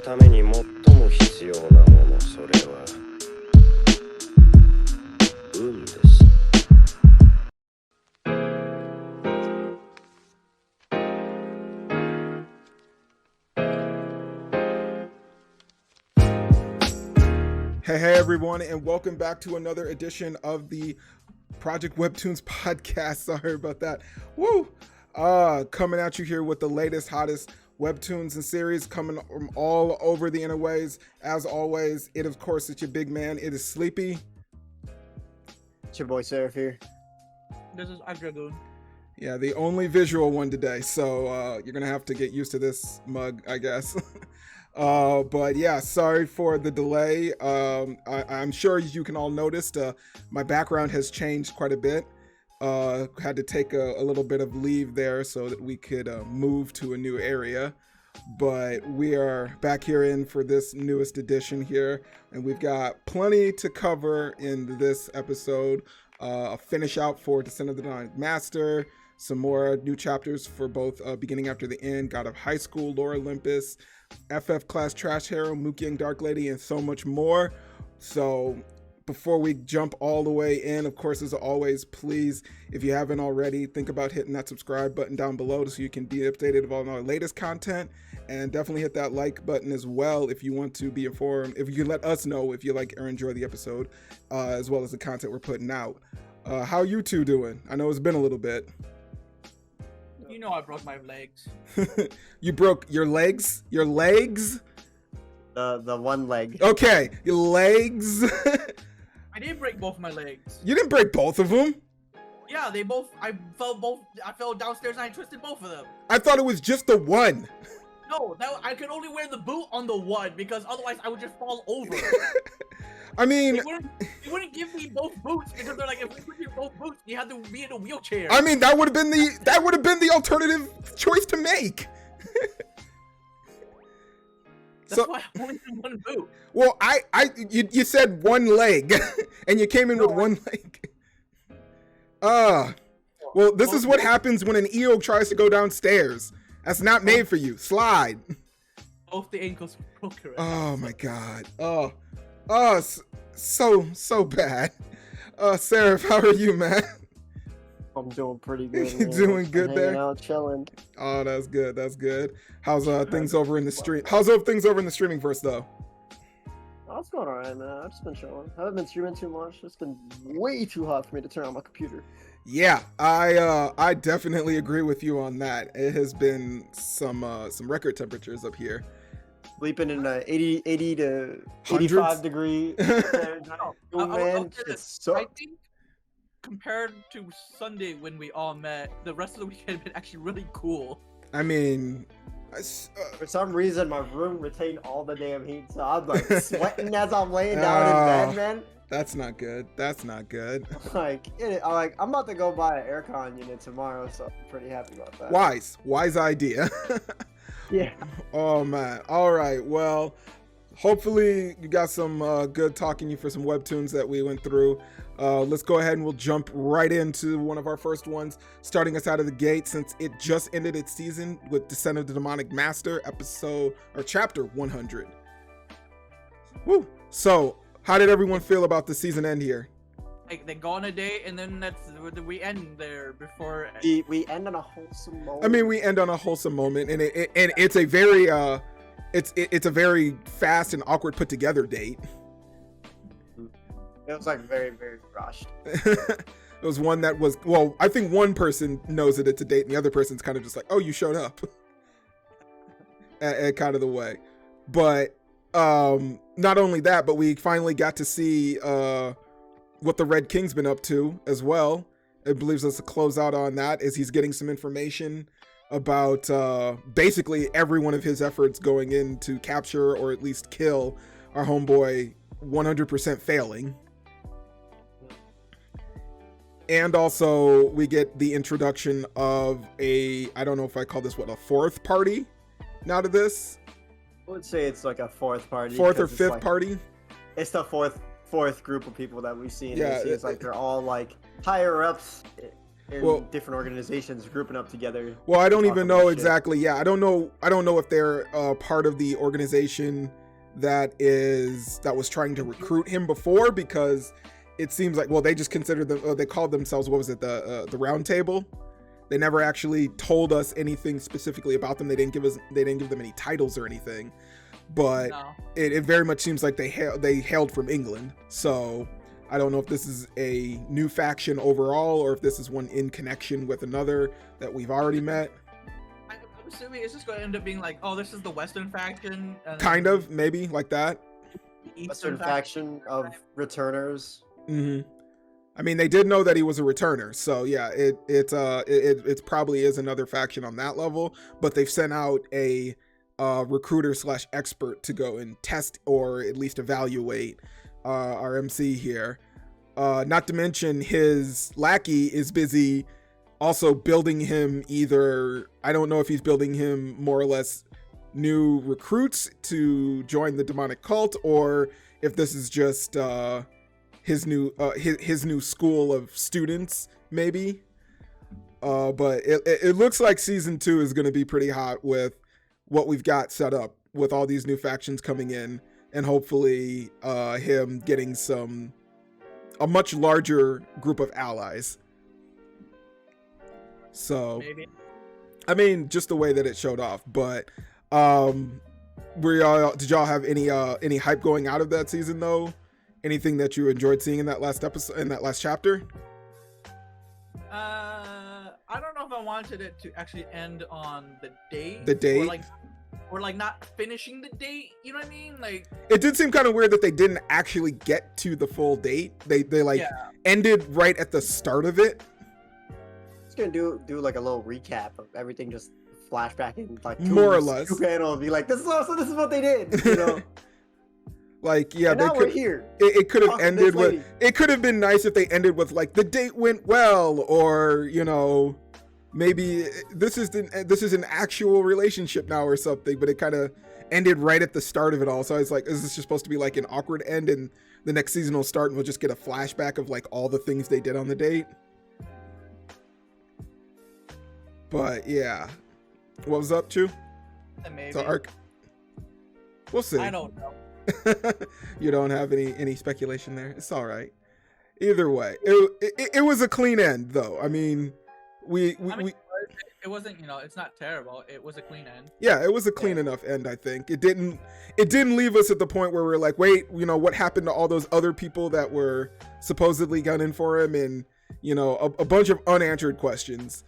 ために最も必要なもの、それは運です。Hey everyone, and welcome back to another edition of the Project Webtoons podcast. Sorry about that. Woo! Coming at you here with the latest, hottest webtoons and series coming from all over the interways. As always, it of course it's your big man. It is Sleepy. It's your boy Seraph here. This is Dragoon. Yeah, the only visual one today. So you're gonna have to get used to this mug, I guess. But yeah, sorry for the delay. I'm sure you can all notice my background has changed quite a bit. Had to take a little bit of leave there so that we could move to a new area. But we are back here in for this newest edition here, and we've got plenty to cover in this episode. A finish out for Descent of the Demonic Master, some more new chapters for both Beginning After the End, God of Highschool, Lore Olympus, Fff-Class Trashero, Mookhyang Dark Lady, and so much more. So before we jump all the way in, of course, as always, please, if you haven't already, think about hitting that subscribe button down below so you can be updated of all our latest content, and definitely hit that like button as well if you want to be informed, if you can let us know if you like or enjoy the episode, as well as the content we're putting out. How you two doing? I know it's been a little bit. You know I broke my legs. You broke your legs? Your legs? The one leg. Okay, your legs. I did break both my legs. You didn't break both of them? Yeah, I fell downstairs and I twisted both of them. I thought it was just the one. No, I could only wear the boot on the one because otherwise I would just fall over. I mean, they wouldn't give me both boots because they're like, if we put you both boots, you have to be in a wheelchair. I mean, that would have been the alternative choice to make. That's why I only had one boot. Well, you said one leg, and you came in with one leg. Well, this is what happens when an eel tries to go downstairs. That's not made for you. Slide. Both the ankles broke. Oh my god. So bad. Seraph, how are you, man? I'm doing pretty good. Man. Doing good there. Hanging out, chilling. Oh, that's good. That's good. How's things over in the stream? How's things over in the streaming verse though? Oh, it's going alright, man. I've just been chilling. I haven't been streaming too much. It's been way too hot for me to turn on my computer. Yeah, I definitely agree with you on that. It has been some record temperatures up here. Sleeping in a 80 to Hundreds? 85 degree. Man, I think compared to Sunday when we all met, the rest of the weekend had been actually really cool. I mean, for some reason my room retained all the damn heat, so I'm like sweating as I'm laying down in bed, man. That's not good. That's not good. I'm about to go buy an aircon unit tomorrow, so I'm pretty happy about that. Wise idea. Yeah. Oh man. All right. Well, hopefully you got some good talking you for some webtoons that we went through. Let's go ahead and we'll jump right into one of our first ones, starting us out of the gate since it just ended its season with Descent of the Demonic Master chapter 100. Woo. So, how did everyone feel about the season end here? Like they go on a date and then we end there before. We end on a wholesome moment. I mean, we end on a wholesome moment, and it's a very it's a very fast and awkward put together date. It was like very, very rushed. It was one that was, well, I think one person knows that it's a date and the other person's kind of just like, oh, you showed up. at kind of the way. But not only that, but we finally got to see what the Red King's been up to as well. It believes us to close out on that as he's getting some information about basically every one of his efforts going in to capture or at least kill our homeboy 100% failing. And also we get the introduction of I don't know if I call this a fourth party now to this. I would say it's like a fourth party. Fourth or fifth party? It's the fourth group of people that we see in Yeah, this. It's like they're all like higher ups in Well- different organizations grouping up together. Well, I don't Talk even about know shit. exactly. Yeah, I don't know if they're part of the organization that was trying to recruit him before, because it seems like, well, they just considered them. They called themselves, what was it, the Round Table? They never actually told us anything specifically about them. They didn't give them any titles or anything. But No. it very much seems like they hailed from England. So I don't know if this is a new faction overall, or if this is one in connection with another that we've already met. I'm assuming it's just going to end up being like, oh, this is the Western faction. And Kind of, maybe like that. the Western faction of returners. Hmm. I mean, they did know that he was a returner, so yeah, it probably is another faction on that level. But they've sent out a recruiter/expert to go and test, or at least evaluate our MC here. Not to mention his lackey is busy also building him I don't know if he's building him more or less new recruits to join the demonic cult, or if this is just his new school of students, maybe. But it looks like season 2 is going to be pretty hot with what we've got set up with all these new factions coming in, and hopefully him getting a much larger group of allies. So Maybe. I mean, just the way that it showed off. But did y'all have any hype going out of that season though? Anything that you enjoyed seeing in that last episode, in that last chapter? I don't know if I wanted it to actually end on the date. The date? Or not finishing the date. You know what I mean? Like, It did seem kind of weird that they didn't actually get to the full date. They yeah. ended right at the start of it. It's gonna do like a little recap of everything, just flashback in like More or less. 2 panels, and be like, this is what they did. You know? Like, yeah, And they now we're could. here. It could have Talk to ended this with. lady. It could have been nice if they ended with like the date went well, or maybe this is an actual relationship now or something. But it kind of ended right at the start of it all. So I was like, is this just supposed to be like an awkward end, and the next season will start and we'll just get a flashback of like all the things they did on the date? But yeah, what was up, Chu? Maybe. So Arc. We'll see. I don't know. You don't have any speculation there. It's all right. Either way, it was a clean end, though. I mean, we it wasn't. It's not terrible. It was a clean end. yeah, it was a clean enough end. I think it didn't leave us at the point where we're like, wait, what happened to all those other people that were supposedly gunning for him, and a bunch of unanswered questions.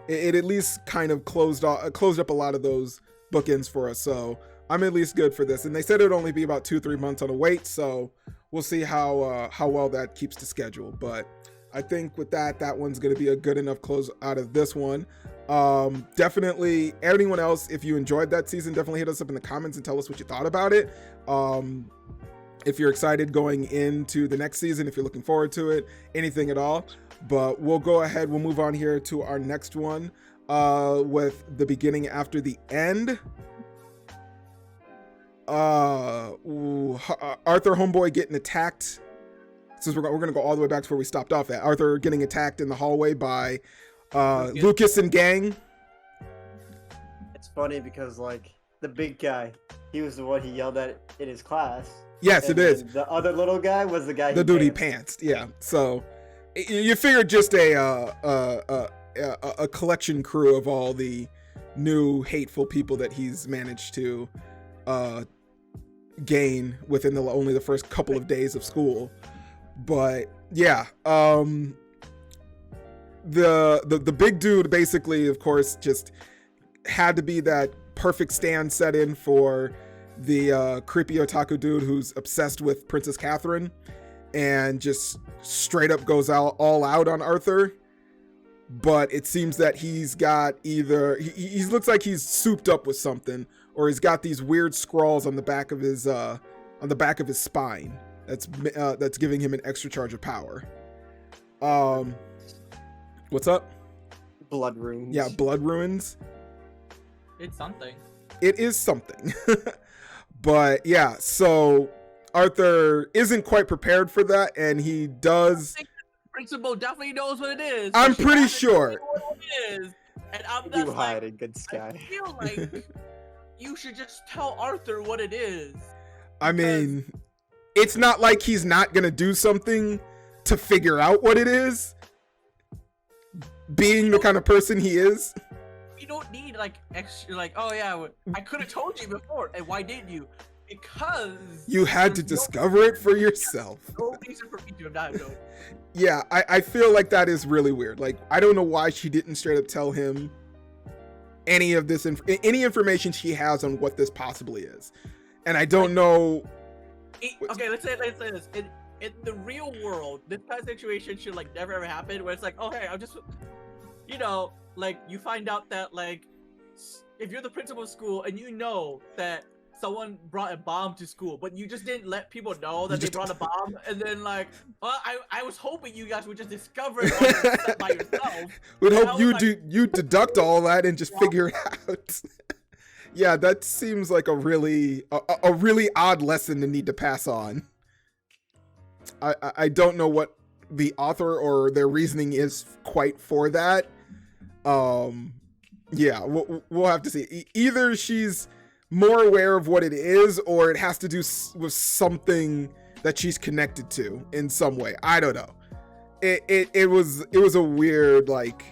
It at least kind of closed up a lot of those bookends for us. So I'm at least good for this. And they said it'd only be about 2-3 months on a wait, so we'll see how well that keeps the schedule. But I think with that one's going to be a good enough close out of this one. Definitely, anyone else, if you enjoyed that season, definitely hit us up in the comments and tell us what you thought about it. If you're excited going into the next season, if you're looking forward to it, anything at all. But we'll go ahead, we'll move on here to our next one with the beginning after the end. Arthur homeboy getting attacked. Since we're gonna go all the way back to where we stopped off at. Arthur getting attacked in the hallway by Lucas and gang. It's funny because like the big guy, he was the one he yelled at in his class. Yes, And it is. then the other little guy was the guy. The dude he pantsed. Yeah. So you figured just a collection crew of all the new hateful people that he's managed to gain within only the first couple of days of school. But yeah, the big dude basically, of course, just had to be that perfect stand set in for the creepy otaku dude who's obsessed with Princess Catherine, and just straight up goes all out on Arthur. But it seems that he's got either he looks like he's souped up with something, or he's got these weird scrawls on the back of his spine that's giving him an extra charge of power. What's up? Blood runes. Yeah, blood ruins. It's something. It is something. But yeah, so Arthur isn't quite prepared for that, and he does. principal definitely knows what it is. I'm She pretty hasn't sure. told me what it is. And I'm You just hide like, in good I sky. feel like you should just tell Arthur what it is. I mean, it's not like he's not gonna do something to figure out what it is. Being the kind of person he is. You don't need like extra, like, oh yeah, I could have told you before, and why didn't you? Because You had to there's discover it for yourself. no reason for me to have not known. Yeah, I feel like that is really weird. Like, I don't know why she didn't straight up tell him any of this, any information she has on what this possibly is. And I don't know. Okay, let's say this. In the real world, this kind of situation should like never ever happen. Where it's like, oh hey, I'm just, you know, like you find out that like, if you're the principal of school and you know that someone brought a bomb to school, but you just didn't let people know that they brought a bomb, and then like, well, I was hoping you guys would just discover it on your set by yourself. Would And I hope was you deduct all that and just figure it out. Yeah, that seems like a really odd lesson to need to pass on. I don't know what the author or their reasoning is quite for that. Yeah, we'll have to see. Either she's more aware of what it is, or it has to do with something that she's connected to in some way. I don't know. It was a weird, like,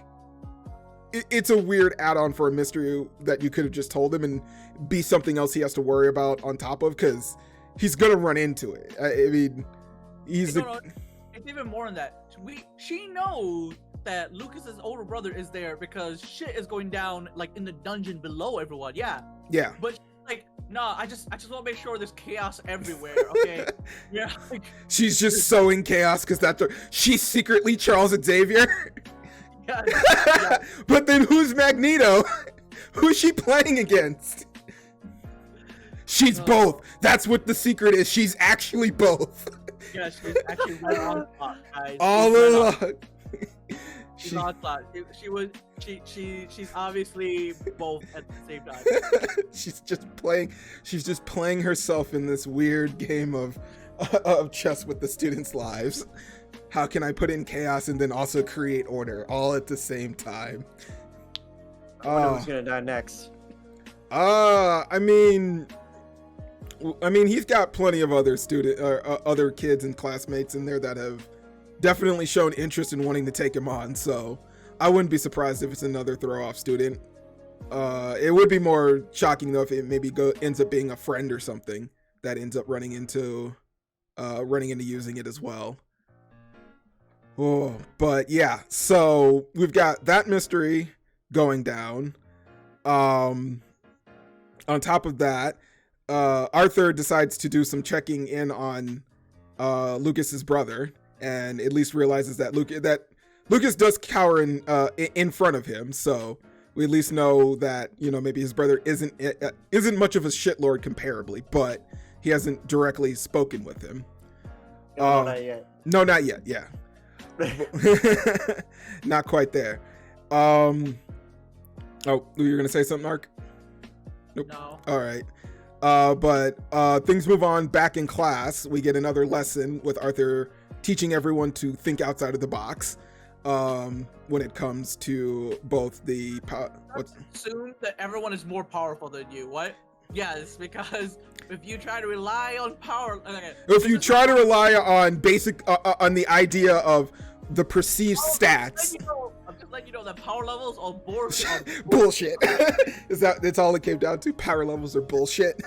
it's a weird add-on for a mystery that you could have just told him and be something else he has to worry about on top of, because he's gonna run into it. I mean, he's no, it's even more than that. She knows that Lucas's older brother is there because shit is going down like in the dungeon below everyone. Yeah. But she's like, nah, I just want to make sure there's chaos everywhere. Okay. Yeah. Like, she's just sowing chaos because she's secretly Charles Xavier. yeah. But then who's Magneto? Who's she playing against? She's both. That's what the secret is. She's actually both. Yeah, she's actually right on spot, guys. All along. She's on spot. She's obviously both at the same time. She's just playing herself in this weird game of chess with the students' lives. How can I put in chaos and then also create order all at the same time? I wonder who's gonna die next. I mean, he's got plenty of other other kids and classmates in there that have definitely shown interest in wanting to take him on. So I wouldn't be surprised if it's another throw-off student. It would be more shocking though if it maybe ends up being a friend or something that ends up running into using it as well. Oh, but yeah. So we've got that mystery going down. On top of that, Arthur decides to do some checking in on Lucas's brother, and at least realizes that Lucas does cower in front of him. So we at least know that, you know, maybe his brother isn't much of a shitlord comparably, but he hasn't directly spoken with him. No, not yet. No, not yet. Yeah, not quite there. Oh, you're gonna say something, Mark? Nope. No. All right. But things move on back in class. We get another lesson with Arthur teaching everyone to think outside of the box when it comes to both the Assume that everyone is more powerful than you. What? Yes, because if you try to rely on power, if you try to rely on on the idea of the perceived stats. I'm just letting you know that power levels are bullshit. Bullshit. That's all it came down to? Power levels are bullshit.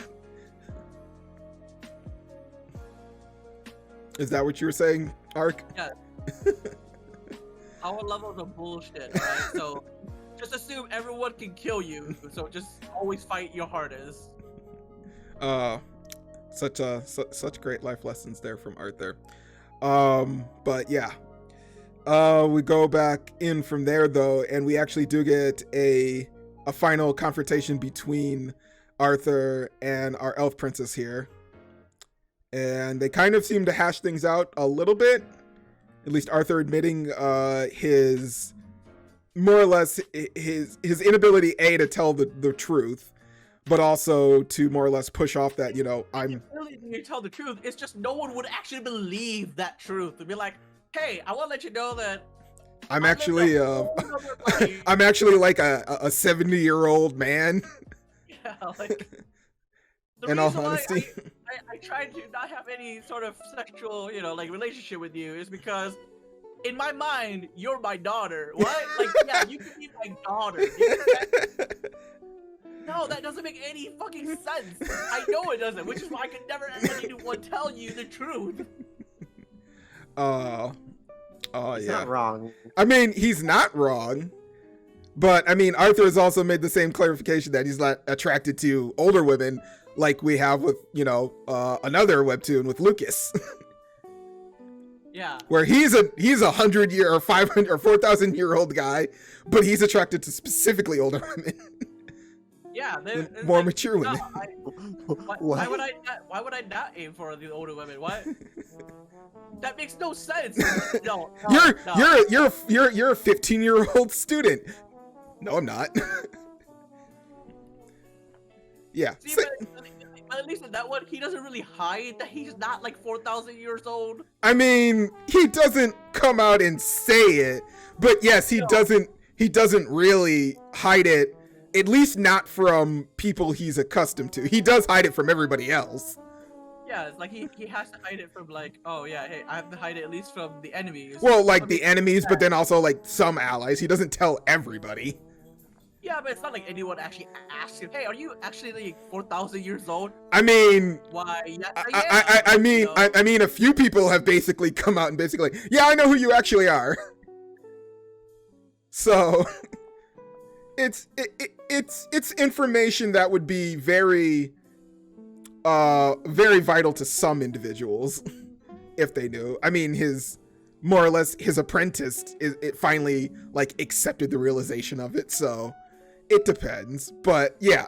Is that what you were saying, Ark? Yeah. Power levels are bullshit, right? So just assume everyone can kill you. So just always fight your hardest. Such great life lessons there from Arthur. But yeah. We go back in from there though, and we actually do get a final confrontation between Arthur and our elf princess here. And they kind of seem to hash things out a little bit. At least Arthur admitting his more or less his inability to tell the truth, but also to more or less push off that, you know, I'm really need to tell the truth. It's just no one would actually believe that truth. They'd be like, hey, I want to let you know that I'm I actually lived a whole nother life. I'm actually like a 70-year-old man. Yeah, like the In all reason why honesty. I tried to not have any sort of sexual, like relationship with you is because in my mind, you're my daughter. What? Like, yeah, you can be my daughter. No, that doesn't make any fucking sense. I know it doesn't, which is why I could never let anyone tell you the truth. Oh He's yeah. not wrong. I mean, he's not wrong. But I mean, Arthur has also made the same clarification that he's not attracted to older women like we have with, another webtoon with Lucas. Yeah. Where he's a 100-year or 500 or 4,000-year-old guy, but he's attracted to specifically older women. Yeah, And more mature women. Why would I not aim for the older women? What? That makes no sense. No, You're no. a 15-year-old student. No, I'm not. Yeah. See, but at least in that one, he doesn't really hide that he's not like 4,000 years old. I mean, he doesn't come out and say it, but yes, he doesn't really hide it, at least not from people he's accustomed to. He does hide it from everybody else. Yeah, it's like he has to hide it from like, oh yeah, hey, I have to hide it at least from the enemies. Well, like the enemies, but then also like some allies. He doesn't tell everybody. Yeah, but it's not like anyone actually asks him, hey, are you actually like 4,000 years old? I mean, Why? Yeah, I mean, a few people have basically come out and basically, yeah, I know who you actually are. So, it's information that would be very vital to some individuals if they knew. I mean, more or less his apprentice it finally like accepted the realization of it, so it depends. But yeah.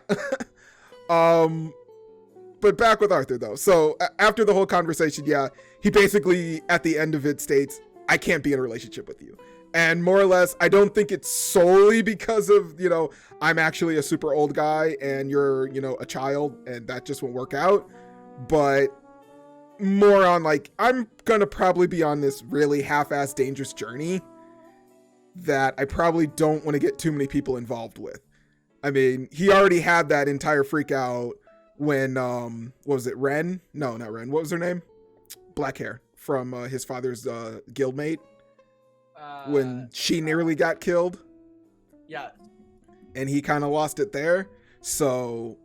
But back with Arthur though. So after the whole conversation, yeah, he basically at the end of it states, I can't be in a relationship with you. And more or less, I don't think it's solely because of, I'm actually a super old guy and you're, a child and that just won't work out. But more on like, I'm gonna probably be on this really half-assed dangerous journey that I probably don't want to get too many people involved with. I mean, he already had that entire freak out when, what was it, Ren? No, not Ren. What was her name? Black hair from his father's guildmate. When she nearly got killed. Yeah. And he kind of lost it there. So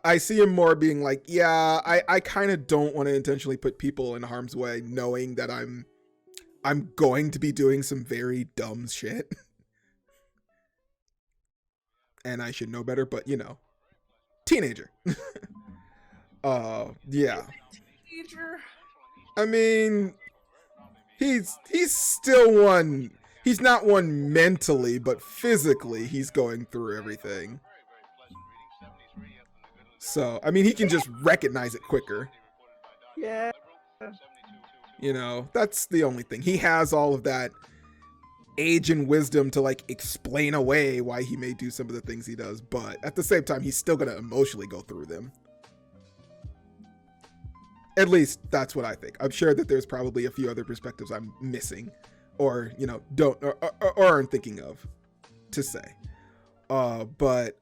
I see him more being like, yeah, I kind of don't want to intentionally put people in harm's way knowing that I'm going to be doing some very dumb shit. And I should know better, but teenager. Yeah. Teenager? I mean, he's still one. He's not one mentally, but physically he's going through everything. So, I mean, he can just recognize it quicker. Yeah. That's the only thing. He has all of that age and wisdom to like explain away why he may do some of the things he does, but at the same time, he's still going to emotionally go through them. At least that's what I think. I'm sure that there's probably a few other perspectives I'm missing or, don't or aren't thinking of to say. But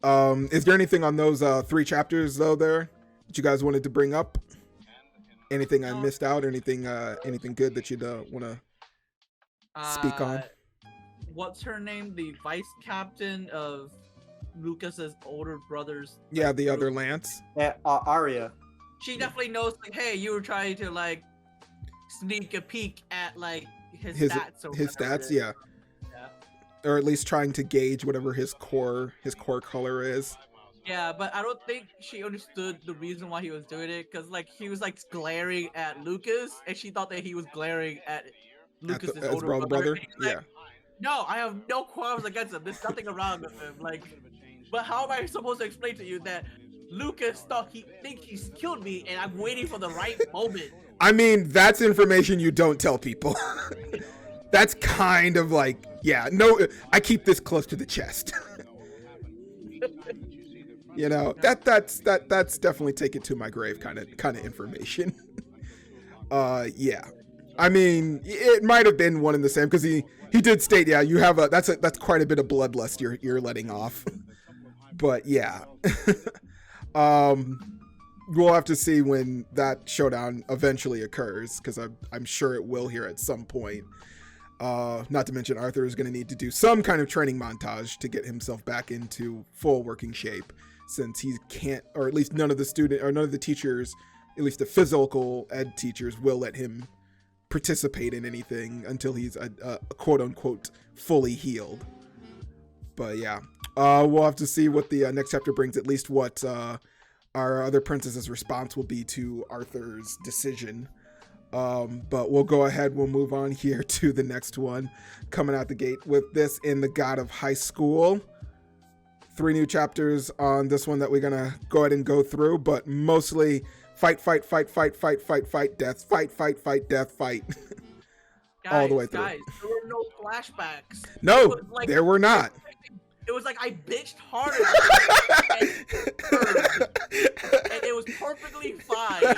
is there anything on those 3 chapters though there that you guys wanted to bring up? Anything I missed out? Anything good that you'd want to speak on? What's her name? The vice captain of Lucas's older brother's. Yeah, the other Lance. Yeah, Arya. She definitely knows, like, hey, you were trying to like sneak a peek at like his stats. Or his stats, yeah. Or at least trying to gauge whatever his core color is. Yeah, but I don't think she understood the reason why he was doing it, because like he was like glaring at Lucas, and she thought that he was glaring at Lucas's older brother. Yeah. No, I have no qualms against him. There's nothing wrong with him. Like, but how am I supposed to explain to you that Lucas thought he's killed me, and I'm waiting for the right moment? I mean, that's information you don't tell people. That's kind of like, yeah, no, I keep this close to the chest. That's definitely take it to my grave kind of information. Yeah. I mean, it might have been one and the same because he did state, yeah, you have that's quite a bit of bloodlust you're letting off. But yeah, we'll have to see when that showdown eventually occurs because I'm sure it will here at some point. Not to mention Arthur is going to need to do some kind of training montage to get himself back into full working shape, since he can't, or at least none of the teachers, at least the physical ed teachers, will let him participate in anything until he's a quote unquote fully healed. But yeah, we'll have to see what the next chapter brings, at least what our other princess's response will be to Arthur's decision. But we'll go ahead, we'll move on here to the next one, coming out the gate with this in the God of High School. 3 new chapters on this one that we're gonna go ahead and go through, but mostly fight, death, fight, death, fight. All the way through. Guys, there were no flashbacks. No, there were not. It was like I bitched harder and it was perfectly fine.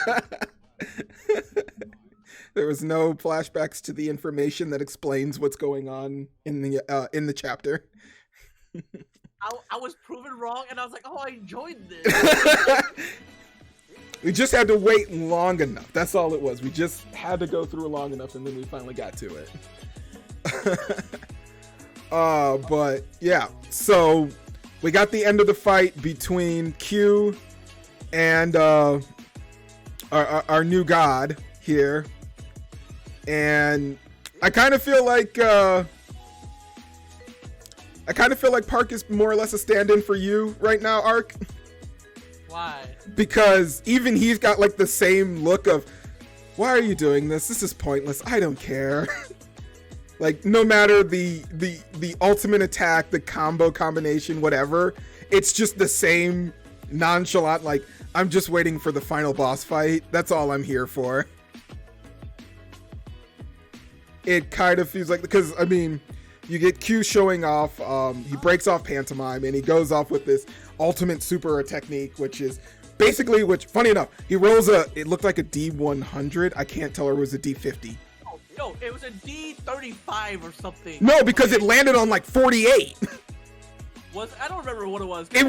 There was no flashbacks to the information that explains what's going on in the chapter. I was proven wrong, and I was like, oh, I enjoyed this. We just had to wait long enough. That's all it was. We just had to go through long enough, and then we finally got to it. But yeah, so we got the end of the fight between Q and our new god here, and I kind of feel like Park is more or less a stand-in for you right now, Ark. Why? Because even he's got like the same look of, why are you doing this? This is pointless. I don't care. Like, no matter the ultimate attack, the combination, whatever, it's just the same nonchalant, like, I'm just waiting for the final boss fight. That's all I'm here for. It kind of feels like, because, I mean, you get Q showing off, he breaks off pantomime, and he goes off with this ultimate super technique, which is basically, funny enough, he rolls it looked like a D100. I can't tell her it was a D50. No, it was a D35 or something. No, because it landed on like 48. I don't remember what it was. It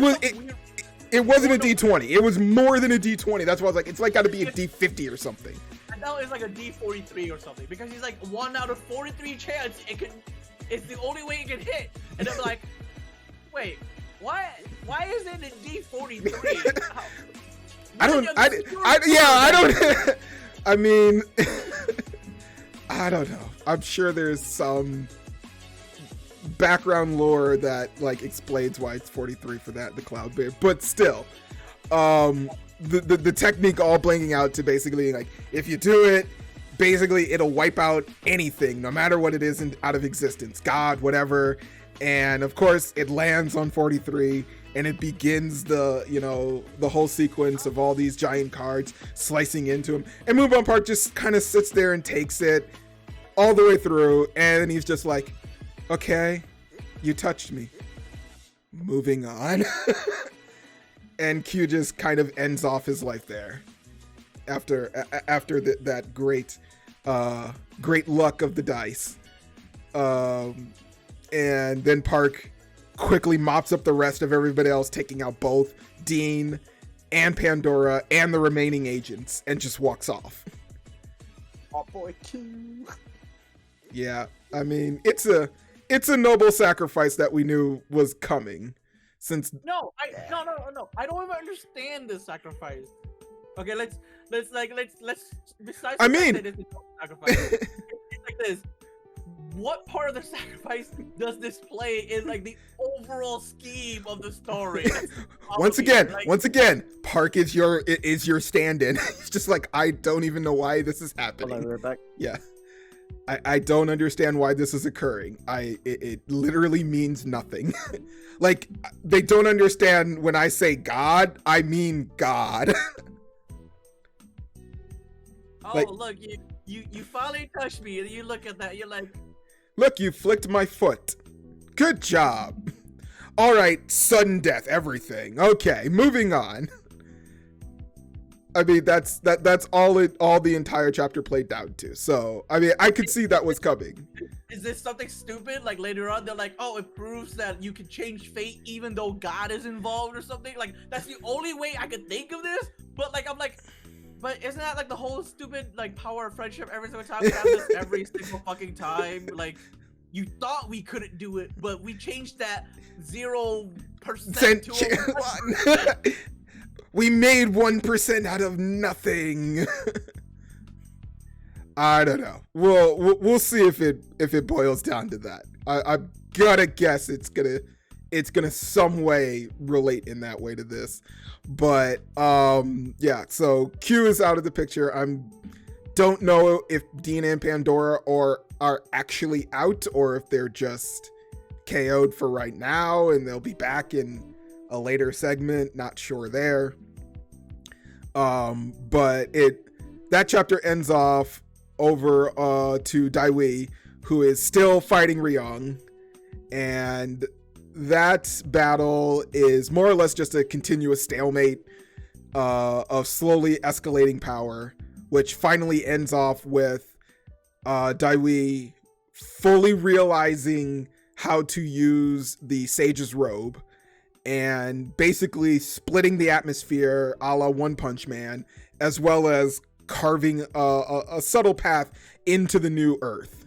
wasn't a D20. It was more than a D20. That's why I was like, it's like got to be a D50 or something. I know it's like a D43 or something, because he's like 1 out of 43 chance it's the only way it can hit. And I'm like, wait, why is it a D43? I don't. I mean, I don't know. I'm sure there's some background lore that like explains why it's 43 for that, the cloud bear. But still, the technique all blanking out to basically like, if you do it, basically it'll wipe out anything, no matter what it is out of existence, God, whatever. And of course, it lands on 43, and it begins the whole sequence of all these giant cards slicing into him. And Move On Park just kind of sits there and takes it all the way through, and he's just like, okay, you touched me. Moving on. And Q just kind of ends off his life there. After that great luck of the dice. And then Park quickly mops up the rest of everybody else, taking out both Dean and Pandora and the remaining agents, and just walks off. Oh boy, Q. Yeah, I mean, it's a noble sacrifice that we knew was coming. Since no, I don't even understand this sacrifice. Okay, let's besides. I mean, it's a sacrifice. It's like this. What part of the sacrifice does this play in like the overall scheme of the story? Once again, Park is your stand-in. It's just like, I don't even know why this is happening. Hold on, back. Yeah, I don't understand why this is occurring. It literally means nothing. Like, they don't understand when I say God, I mean God. Oh, like, look, you finally touched me, and you look at that, you're like, look, you flicked my foot. Good job. All right, sudden death, everything. Okay, moving on. I mean, that's all the entire chapter played down to. So, I mean, I could see that was coming. Is this something stupid? Like later on, they're like, oh, it proves that you can change fate even though God is involved or something. Like that's the only way I could think of this. But like, I'm like, but isn't that like the whole stupid like power of friendship every single time we have this every single fucking time? Like, you thought we couldn't do it, but we changed that 0% to a We made 1% out of nothing. I don't know. We'll see if it boils down to that. I gotta guess it's gonna some way relate in that way to this. But yeah. So Q is out of the picture. Don't know if Dina and Pandora are actually out or if they're just KO'd for right now and they'll be back in a later segment. Not sure there. But that chapter ends off over to Dai-Wei, who is still fighting Ryong, and that battle is more or less just a continuous stalemate of slowly escalating power, which finally ends off with Dai-Wei fully realizing how to use the Sage's robe and basically splitting the atmosphere a la One Punch Man, as well as carving a subtle path into the new Earth.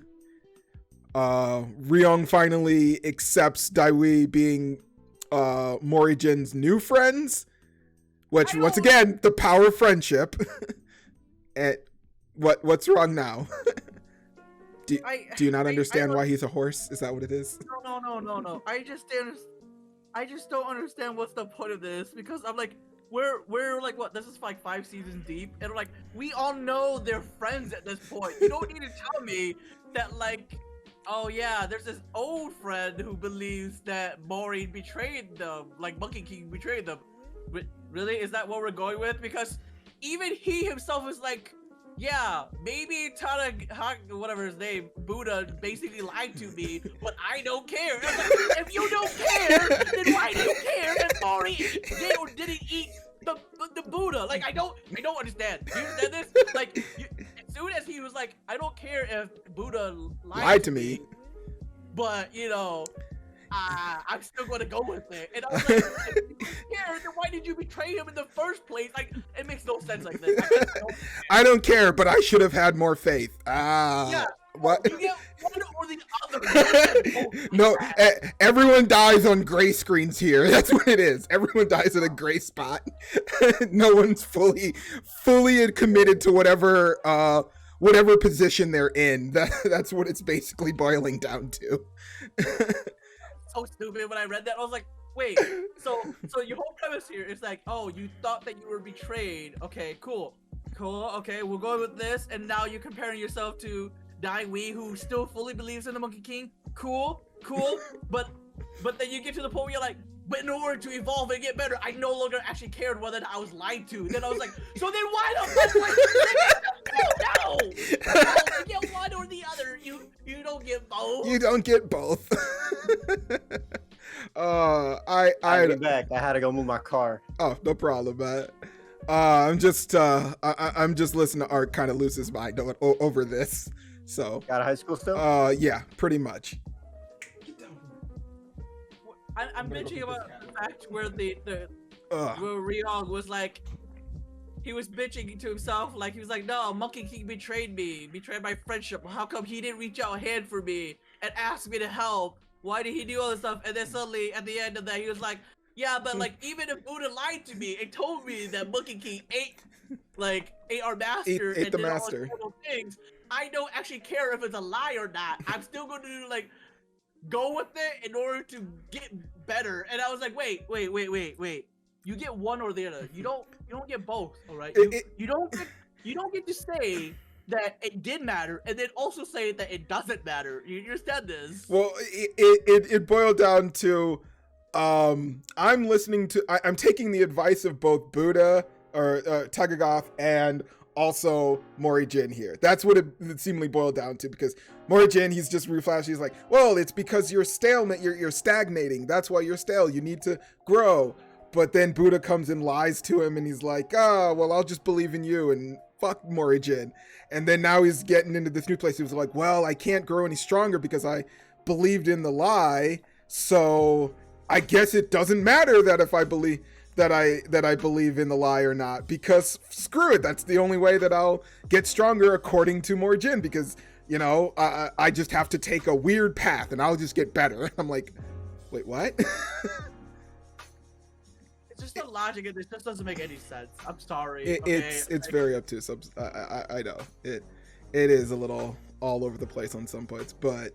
Ryong finally accepts Dai-Wei being Morijin's new friends, which once again, the power of friendship. And what's wrong now? Do you not understand why he's a horse? Is that what it is? No. I just don't understand what's the point of this, because I'm like, we're like, what, this is like 5 seasons deep, and like, we all know they're friends at this point. You don't need to tell me that, like, oh yeah, there's this old friend who believes that Mori betrayed them, like Monkey King betrayed them. Really? Is that what we're going with? Because even he himself is like, yeah, maybe whatever his name, Buddha basically lied to me, but I don't care. Like, if you don't care, then why do you care that Mori didn't eat the Buddha? Like, I don't understand. Do you understand this? Like, as soon as he was like, I don't care if Buddha lied to me, but you know, I'm still going to go with it. And I was like, if you care, then why did you betray him in the first place? Like, it makes no sense like this. I don't care, but I should have had more faith. Yeah. What? You get one or the other. No, everyone dies on gray screens here. That's what it is. Everyone dies in a gray spot. No one's fully committed to whatever position they're in. That's what it's basically boiling down to. So stupid when I read that. I was like, wait, so your whole premise here is like, oh, you thought that you were betrayed. Okay, cool. Okay, we'll go with this. And now you're comparing yourself to Dai-Wei, who still fully believes in the Monkey King. Cool. But then you get to the point where you're like, but in order to evolve and get better, I no longer actually cared whether I was lied to. Then I was like, so then why the fuck? No! You get one or the other. You don't get both. You don't get both. I'll be back. I had to go move my car. Oh, no problem, man. I'm just listening to Art kind of lose his mind over this. So Got a high school still? Yeah, pretty much. I'm bitching about the fact where where Ryong was like, he was bitching to himself, like he was like, no, Monkey King betrayed my friendship. How come he didn't reach out a hand for me and ask me to help? Why did he do all this stuff? And then suddenly at the end of that, he was like, yeah, but like, even if Buddha lied to me and told me that Monkey King ate our master ate the master, all these things, I don't actually care if it's a lie or not. I'm still going to like go with it in order to get better. And I was like, wait. You get one or the other. You don't get both. All right. You don't get to say that it did matter and then also say that it doesn't matter. You understand this? Well, it boiled down to I'm taking the advice of both Buddha or Tagagoth and also Morijin here. That's what it seemingly boiled down to, because Morijin, he's just reflashed. He's like, well, it's because you're stalemate. You're stagnating. That's why you're stale. You need to grow. But then Buddha comes and lies to him, and he's like, "Oh, well, I'll just believe in you and fuck Morihjin." And then now he's getting into this new place. He was like, "Well, I can't grow any stronger because I believed in the lie. So I guess it doesn't matter that if I believe that I believe in the lie or not, because screw it. That's the only way that I'll get stronger according to Morihjin, because I just have to take a weird path and I'll just get better." I'm like, wait, what? Just the logic of this just doesn't make any sense. I'm sorry. It's very obtuse. I know it is a little all over the place on some points, but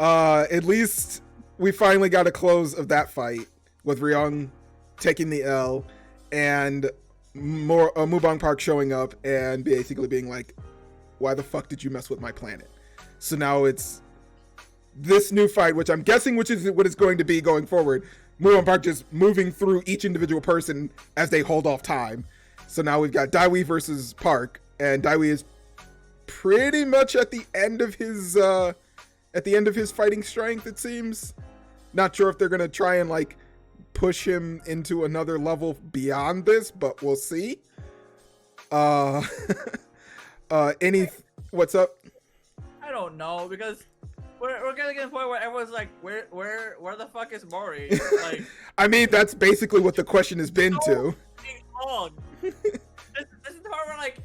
at least we finally got a close of that fight with Ryung taking the L and Mubang Park showing up and basically being like, "Why the fuck did you mess with my planet?" So now it's this new fight, which I'm guessing which is what it's going to be going forward. Mubang Park just moving through each individual person as they hold off time. So now we've got Daiwi versus Park, and Daiwi is pretty much at the end of his fighting strength, it seems. Not sure if they're gonna try and like push him into another level beyond this, but we'll see. What's up? I don't know, because we're gonna get to the point where everyone's like, where the fuck is Mori? Like, I mean, that's basically what the question has been to. Long. this is the part where like,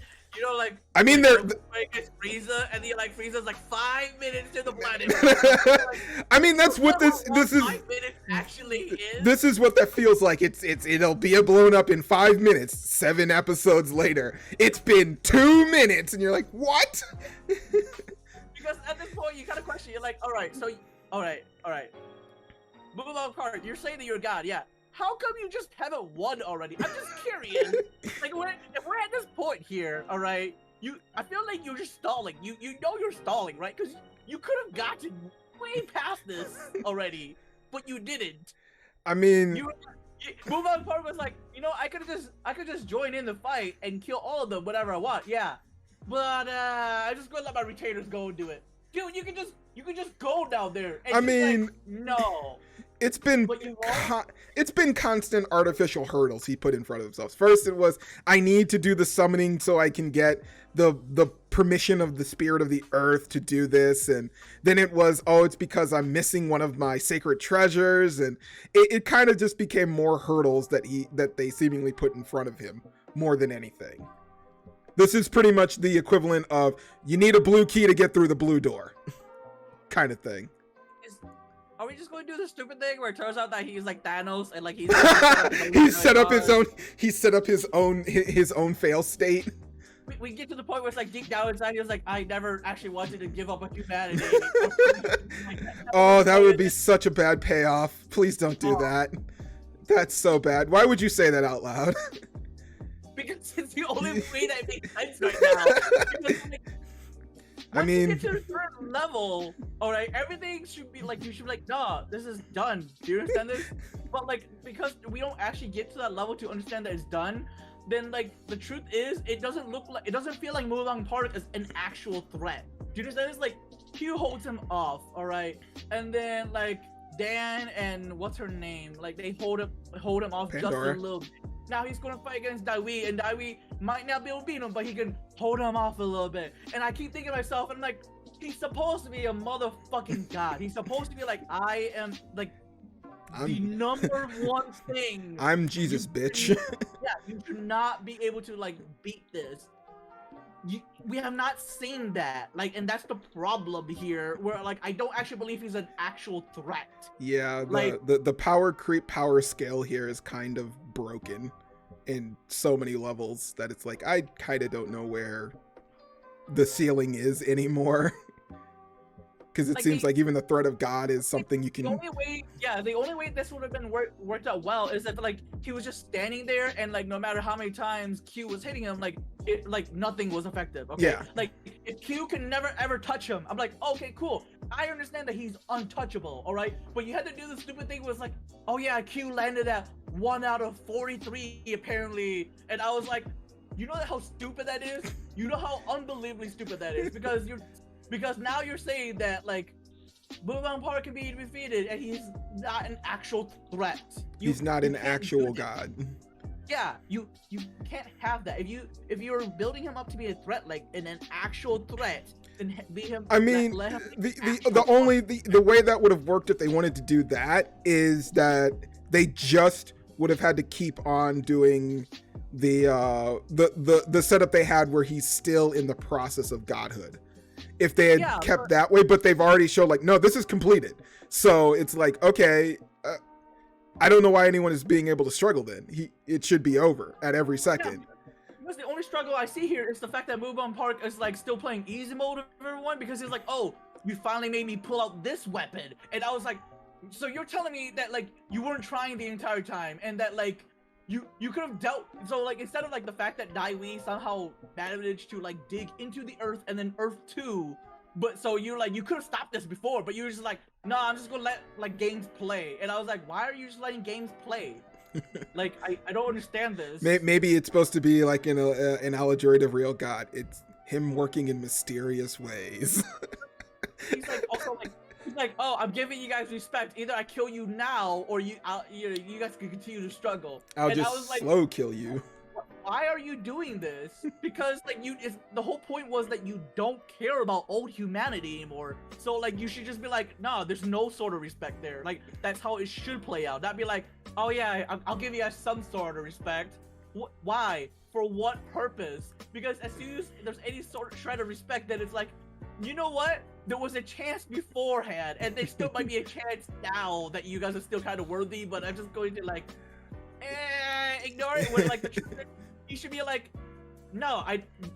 like, I mean, it's Frieza, and then like Frieza's like 5 minutes to the planet. I mean, that's what this is. 5 minutes actually is. This is what that feels like. It'll be blown up in 5 minutes. 7 episodes later, it's been 2 minutes, and you're like, what? Because at this point, you kind of question. You're like, all right. Mubang Park, you're saying that you're a god, yeah. How come you just haven't won already? I'm just curious. Like, if we're at this point here, all right, I feel like you're just stalling. You know you're stalling, right? Because you could have gotten way past this already, but you didn't. I mean, Mubang Park was like, I could just join in the fight and kill all of them, whatever I want, yeah. But I'm just gonna let my retainers go and do it. Dude, you can just go down there. And I mean, like, no. It's been constant artificial hurdles he put in front of himself. First, it was, I need to do the summoning so I can get the permission of the spirit of the earth to do this, and then it was, it's because I'm missing one of my sacred treasures, and it kind of just became more hurdles that they seemingly put in front of him more than anything. This is pretty much the equivalent of, you need a blue key to get through the blue door kind of thing. Are we just going to do the stupid thing where it turns out that he's like Thanos and like he's set up his own fail state? We get to the point where it's like deep down inside he was like, I never actually wanted to give up on humanity. Oh, that would be such a bad payoff. Please don't do that. That's so bad. Why would you say that out loud? Because it's the only way that makes sense right now. Because, like, once you get to a certain level, alright, everything should be like, you should be like, nah, this is done. Do you understand this? But like, because we don't actually get to that level to understand that it's done, then like, the truth is, it doesn't feel like Mubang Park is an actual threat. Do you understand this? Like, Q holds him off, alright? And then like, Dan and what's her name? Like, they hold him off Pandora. Just a little bit. Now he's gonna fight against Daiwi, and Daiwi might not be able to beat him, but he can hold him off a little bit. And I keep thinking to myself, I'm like, he's supposed to be a motherfucking god. He's supposed to be like, I am like the number one thing. I'm Jesus, bitch. Yeah, you should not be able to like beat this. We have not seen that, like, and that's the problem here, where like I don't actually believe he's an actual threat. Yeah, the power creep power scale here is kind of broken in so many levels that it's like I kind of don't know where the ceiling is anymore. Because it seems like even the threat of God is something you can. The only way this would have been worked out well is if like he was just standing there and like no matter how many times Q was hitting him, like nothing was effective. Okay, yeah. Like if Q can never ever touch him, I'm like, okay, cool. I understand that he's untouchable, all right. But you had to do the stupid thing was like, oh yeah, Q landed at 1 out of 43 apparently, and I was like, you know how stupid that is? You know how unbelievably stupid that is because now you're saying that like Mookhyang Park can be defeated, and he's not an actual threat. He's not an actual god. Yeah, you can't have that. If you're building him up to be a threat, like an actual threat, then be him. I mean, let him the way that would have worked if they wanted to do that is that they just would have had to keep on doing the setup they had where he's still in the process of godhood. If they had kept that way, but they've already showed like, no, this is completed. So it's like, okay, I don't know why anyone is being able to struggle then. It should be over at every second. Yeah, because the only struggle I see here is the fact that Mookhyang Park is like still playing easy mode with everyone, because he's like, oh, you finally made me pull out this weapon. And I was like, so you're telling me that like you weren't trying the entire time, and that like you could have dealt, so like instead of like the fact that Dai-Wei somehow managed to like dig into the earth and then earth 2, but so you're like, you could have stopped this before, but you were just like, no, I'm just gonna let like games play. And I was like, why are you just letting games play? Like I don't understand this. Maybe it's supposed to be like an allegory to real God. It's him working in mysterious ways. He's like also like, he's like, oh, I'm giving you guys respect. Either I kill you now, or you guys can continue to struggle. I'll and just I was like, slow kill you. Why are you doing this? Because like the whole point was that you don't care about old humanity anymore. So like you should just be like, nah, there's no sort of respect there. Like that's how it should play out. Not be like, oh yeah, I'll give you guys some sort of respect. Why? For what purpose? Because as soon as there's any sort of shred of respect, then it's like, you know what? There was a chance beforehand, and there still might be a chance now that you guys are still kind of worthy, but I'm just going to like, ignore it. When like the truth, you should be like, no,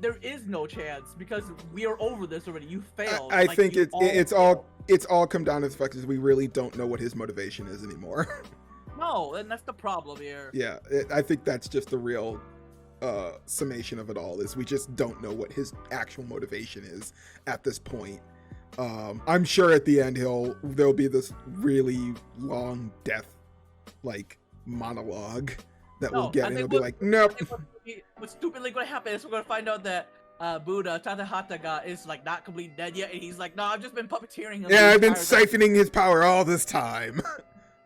there is no chance because we are over this already. You failed. I like, think it's all come down to the fact that we really don't know what his motivation is anymore. No, and that's the problem here. Yeah, I think that's just the real summation of it all, is we just don't know what his actual motivation is at this point. I'm sure at the end there'll be this really long death like monologue that we'll get, and he'll be like, nope. What's stupidly going to happen is we're going to find out that Buddha Tatahataga is like not completely dead yet, and he's like, no, I've just been puppeteering him. Yeah, I've been siphoning his power all this time.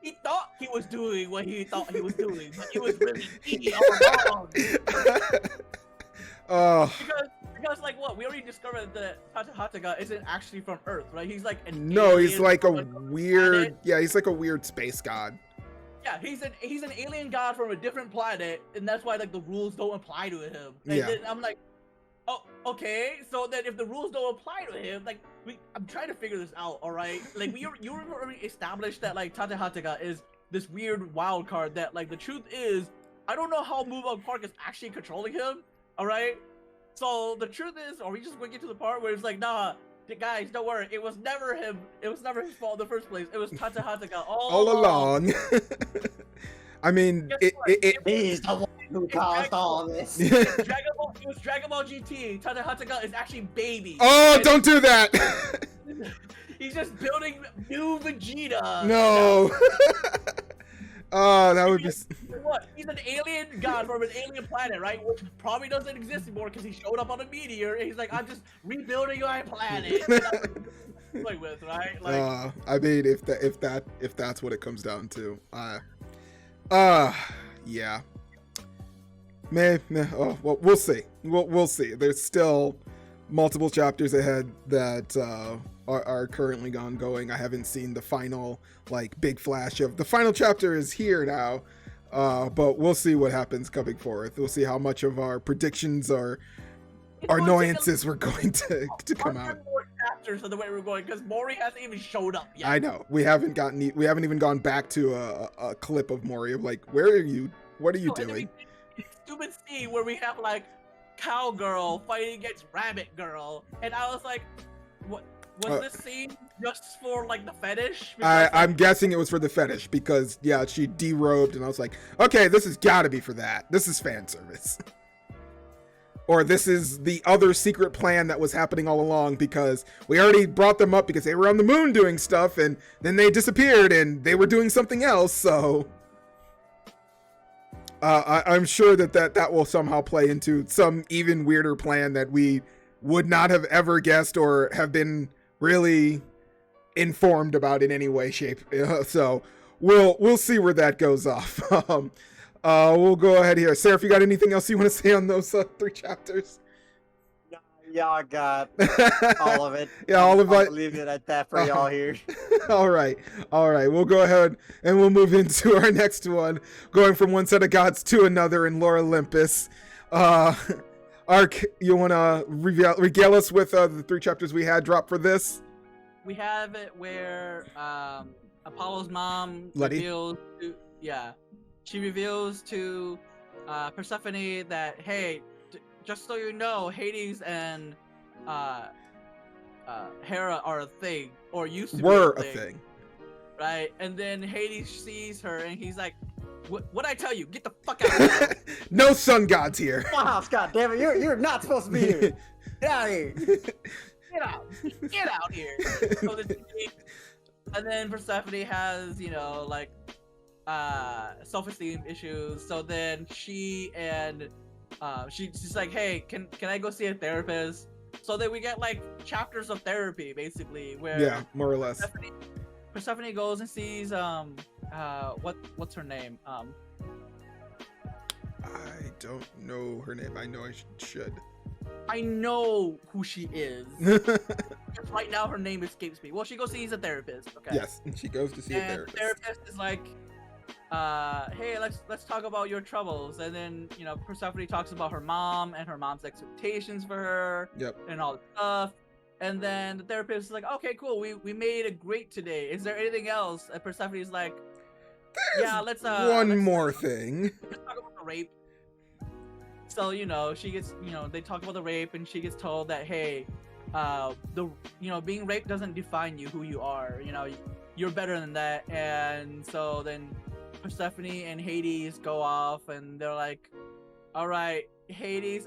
He thought he was doing what he thought he was doing, but it was really me all along. Because like what we already discovered that Tatahataga isn't actually from Earth, right? He's like he's like a weird he's like a weird space god. Yeah, he's an alien god from a different planet, and that's why like the rules don't apply to him. And then I'm like, oh, okay. So then if the rules don't apply to him, like I'm trying to figure this out. All right, like you already established that like Tatahataga is this weird wild card. That like the truth is, I don't know how Mookhyang Park is actually controlling him. All right. So the truth is, are we just going to get to the part where it's like, nah, guys, don't worry, it was never him. It was never his fault in the first place. It was Tatahataga all along. I mean, he's the one who caused all this. It was Dragon Ball GT. Tatahataga is actually baby. Oh, don't do that! He's just building new Vegeta. No. Oh, that would be. What? He's an alien god from an alien planet, right? Which probably doesn't exist anymore because he showed up on a meteor. And he's like, I'm just rebuilding my planet. Like with, right? Like, I mean, if that's what it comes down to, yeah. Oh, well, we'll see. We'll see. There's still multiple chapters ahead that are currently ongoing. I haven't seen the final like big flash of the final chapter is here now, but we'll see what happens coming forth. We'll see how much of our predictions or our annoyances we're going to come out. More chapters of the way we're going because Mori hasn't even showed up yet. I know we haven't even gone back to a clip of Mori of like, where are you? What are you doing? Stupid scene where we have like cowgirl fighting against rabbit girl, and I was like, what was this scene just for like the fetish? I'm guessing it was for the fetish because yeah, she derobed, and I was like, okay, this has got to be for that. This is fan service. Or this is the other secret plan that was happening all along because we already brought them up because they were on the moon doing stuff and then they disappeared and they were doing something else. So I'm sure that will somehow play into some even weirder plan that we would not have ever guessed or have been really informed about in any way, shape. So we'll see where that goes off. We'll go ahead here. Seraph, you got anything else you want to say on those 3 chapters? Yeah, I got all of it. Yeah, all of I'll it. leave it at that for y'all here. All right. We'll go ahead and we'll move into our next one, going from one set of gods to another in Lore Olympus. Ark, you want to regale us with the 3 chapters we had drop for this? We have it where Apollo's mom Letty? reveals to she reveals to Persephone that, hey, just so you know, Hades and Hera are a thing, or used to Were be a thing. right? And then Hades sees her and he's like, what'd I tell you? Get the fuck out of here. No sun gods here. My house, goddammit, you're not supposed to be here. Get out of here. Get out here. So and then Persephone has, like self-esteem issues. So then she's like, hey, can I go see a therapist? So then we get like chapters of therapy, basically, where more or less. Persephone goes and sees what's her name? I don't know her name. I know I should. I know who she is. Right now her name escapes me. Well, she goes sees a therapist. Okay. Yes, she goes to see a therapist. The therapist is like, hey, let's talk about your troubles. And then Persephone talks about her mom and her mom's expectations for her. Yep. And all that stuff. And then the therapist is like, okay, cool, we made a great today. Is there anything else? And Persephone is like, let's one more thing. Let's talk about the rape. So she gets they talk about the rape and she gets told that, hey, being raped doesn't define you, who you are. You're better than that. And so then Persephone and Hades go off and they're like, all right, Hades,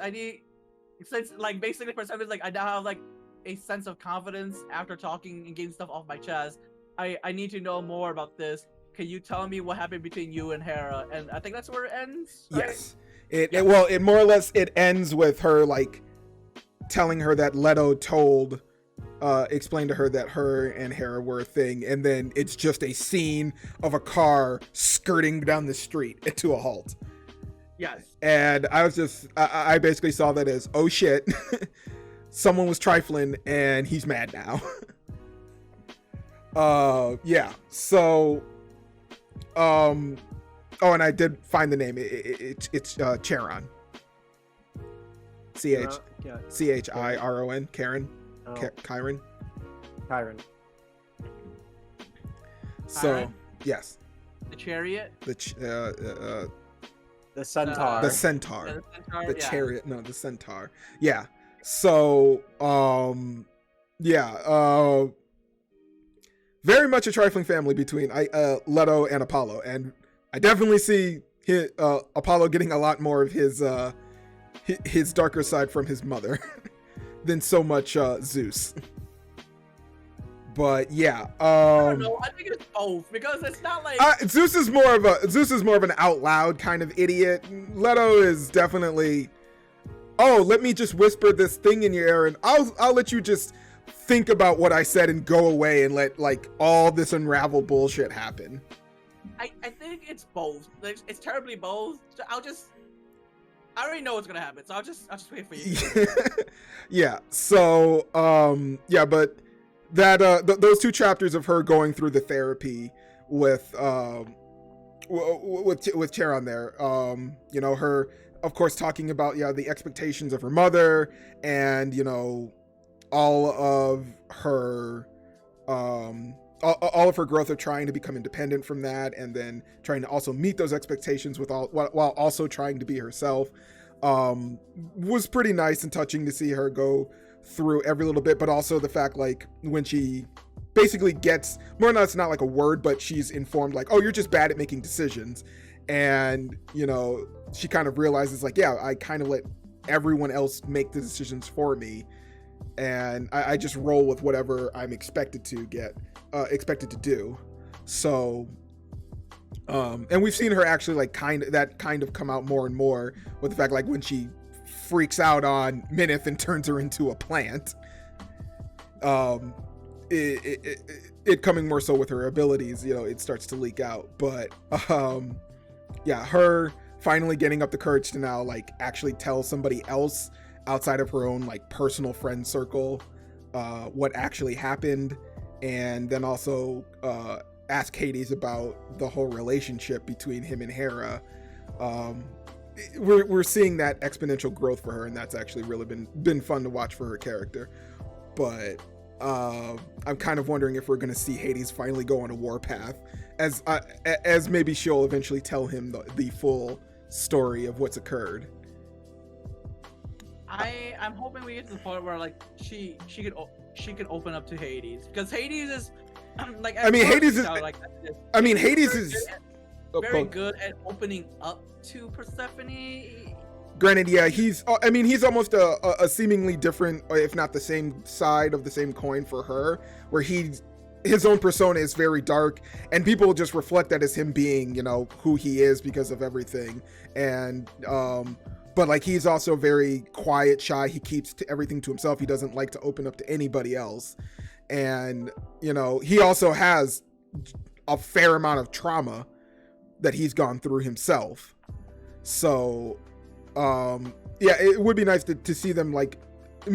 since like basically Persephone's like, I now have like a sense of confidence after talking and getting stuff off my chest. I need to know more about this. Can you tell me what happened between you and Hera? And I think that's where it ends. Right? Yes. It more or less it ends with her like telling her that Leto explained to her that her and Hera were a thing, and then it's just a scene of a car skirting down the street to a halt. Yes. And I basically saw that as, oh shit, someone was trifling and he's mad now. So and I did find the name. It's Charon. Chiron. Karen. Oh. Chiron. Chiron. So Chiron? yes. The chariot. The centaur. The centaur. The centaur, The chariot. No, the centaur. Yeah. So very much a trifling family between Leto and Apollo, and I definitely see Apollo getting a lot more of his darker side from his mother than so much Zeus. But yeah, I don't know. I think it's both, because it's not like Zeus is more of an out loud kind of idiot. Leto is definitely, let me just whisper this thing in your ear, and I'll let you just think about what I said and go away and let like all this unraveled bullshit happen. I think it's both. It's terribly both. I already know what's gonna happen, so I'll just wait for you. Yeah. So but that those 2 chapters of her going through the therapy with Charon there, her of course talking about the expectations of her mother, and all of her all of her growth of trying to become independent from that, and then trying to also meet those expectations while also trying to be herself, was pretty nice and touching to see her go through every little bit. But also the fact, like, when she basically gets more or less, not like a word, but she's informed like, oh, you're just bad at making decisions, and she kind of realizes like, yeah, I kind of let everyone else make the decisions for me, and I just roll with whatever I'm expected to do. So and we've seen her actually like kind of come out more and more with the fact, like, when she freaks out on Minith and turns her into a plant, it coming more so with her abilities, you know, it starts to leak out. But yeah, her finally getting up the courage to now like actually tell somebody else outside of her own like personal friend circle what actually happened, and then also ask Hades about the whole relationship between him and Hera. We're seeing that exponential growth for her, and that's actually really been fun to watch for her character. But I'm kind of wondering if we're going to see Hades finally go on a warpath, as maybe she'll eventually tell him the full story of what's occurred. I'm hoping we get to the point where like she could open up to Hades, because Hades is like, I mean, Hades is like, Hades is very good at opening up to Persephone. Granted, yeah, he's almost a seemingly different, if not the same side of the same coin for her, where his own persona is very dark, and people just reflect that as him being, you know, who he is because of everything. And but like, he's also very quiet, shy. He keeps everything to himself. He doesn't like to open up to anybody else. And, you know, he also has a fair amount of trauma that he's gone through himself. So yeah, it would be nice to see them like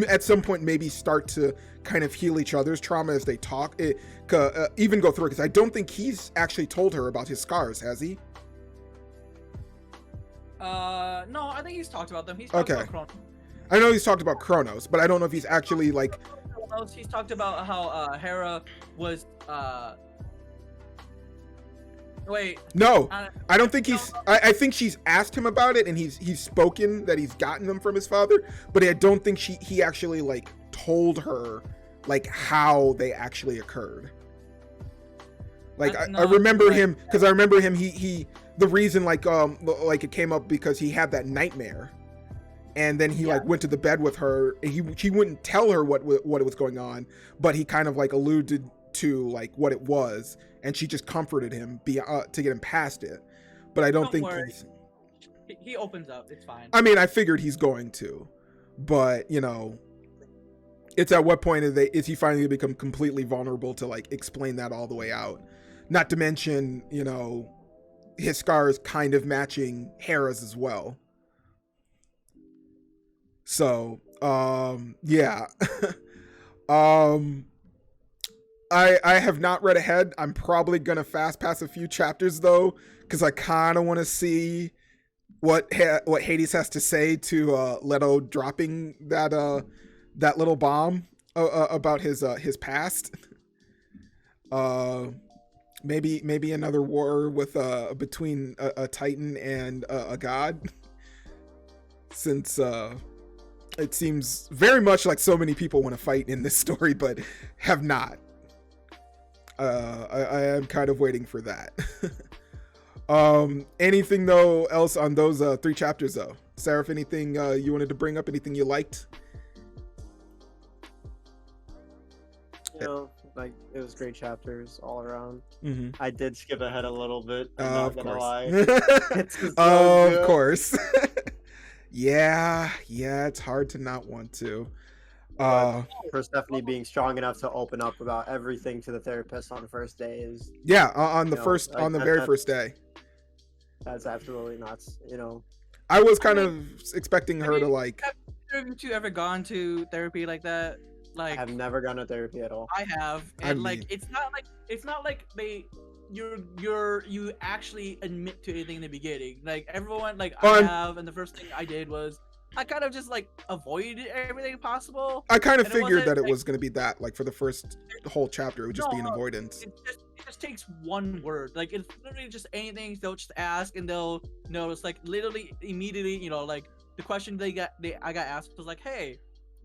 at some point maybe start to kind of heal each other's trauma as they talk, even go through it, because I don't think he's actually told her about his scars, has he? No, I think he's talked about them. He's talked about Kronos. I know he's talked about Kronos, but I don't know if he's actually like, he's talked about how Hera was wait. No, I don't think he's. I think she's asked him about it, and he's spoken that he's gotten them from his father, but I don't think he actually like told her like how they actually occurred. Like I remember him, because I remember him. He the reason like it came up because he had that nightmare, and then he like went to the bed with her, and he wouldn't tell her what was going on, but he kind of like alluded to like what it was, and she just comforted him to get him past it. But I don't think he opens up. It's fine. I mean, I figured he's going to, but you know, it's at what point is he finally become completely vulnerable to like explain that all the way out? Not to mention, you know, his scars kind of matching Hera's as well. So yeah. I have not read ahead. I'm probably gonna fast pass a few chapters though, because I kind of want to see what Hades has to say to Leto dropping that little bomb about his past. Maybe another war with between a Titan and a god, since it seems very much like so many people want to fight in this story but have not. I am kind of waiting for that. Anything though else on those 3 chapters though? Seraph, anything you wanted to bring up? Anything you liked? You know, like, it was great chapters all around. Mm-hmm. I did skip ahead a little bit. I'm not gonna lie. It's just of course. yeah, it's hard to not want to. Persephone being strong enough to open up about everything to the therapist on the first day is on the very first day. That's absolutely nuts. You know, I was kind of expecting her to like. Have you ever gone to therapy like that? Like, I have never gone to therapy at all. I have, and it's not like you actually admit to anything in the beginning. Like everyone, like I have, and the first thing I did was I kind of just like avoided everything possible. I kind of figured that it was going to be that, like for the first whole chapter, it would just be an avoidance. It just takes one word. Like it's literally just anything they'll just ask, and they'll notice like literally immediately, you know, like the question I got asked was like, "Hey,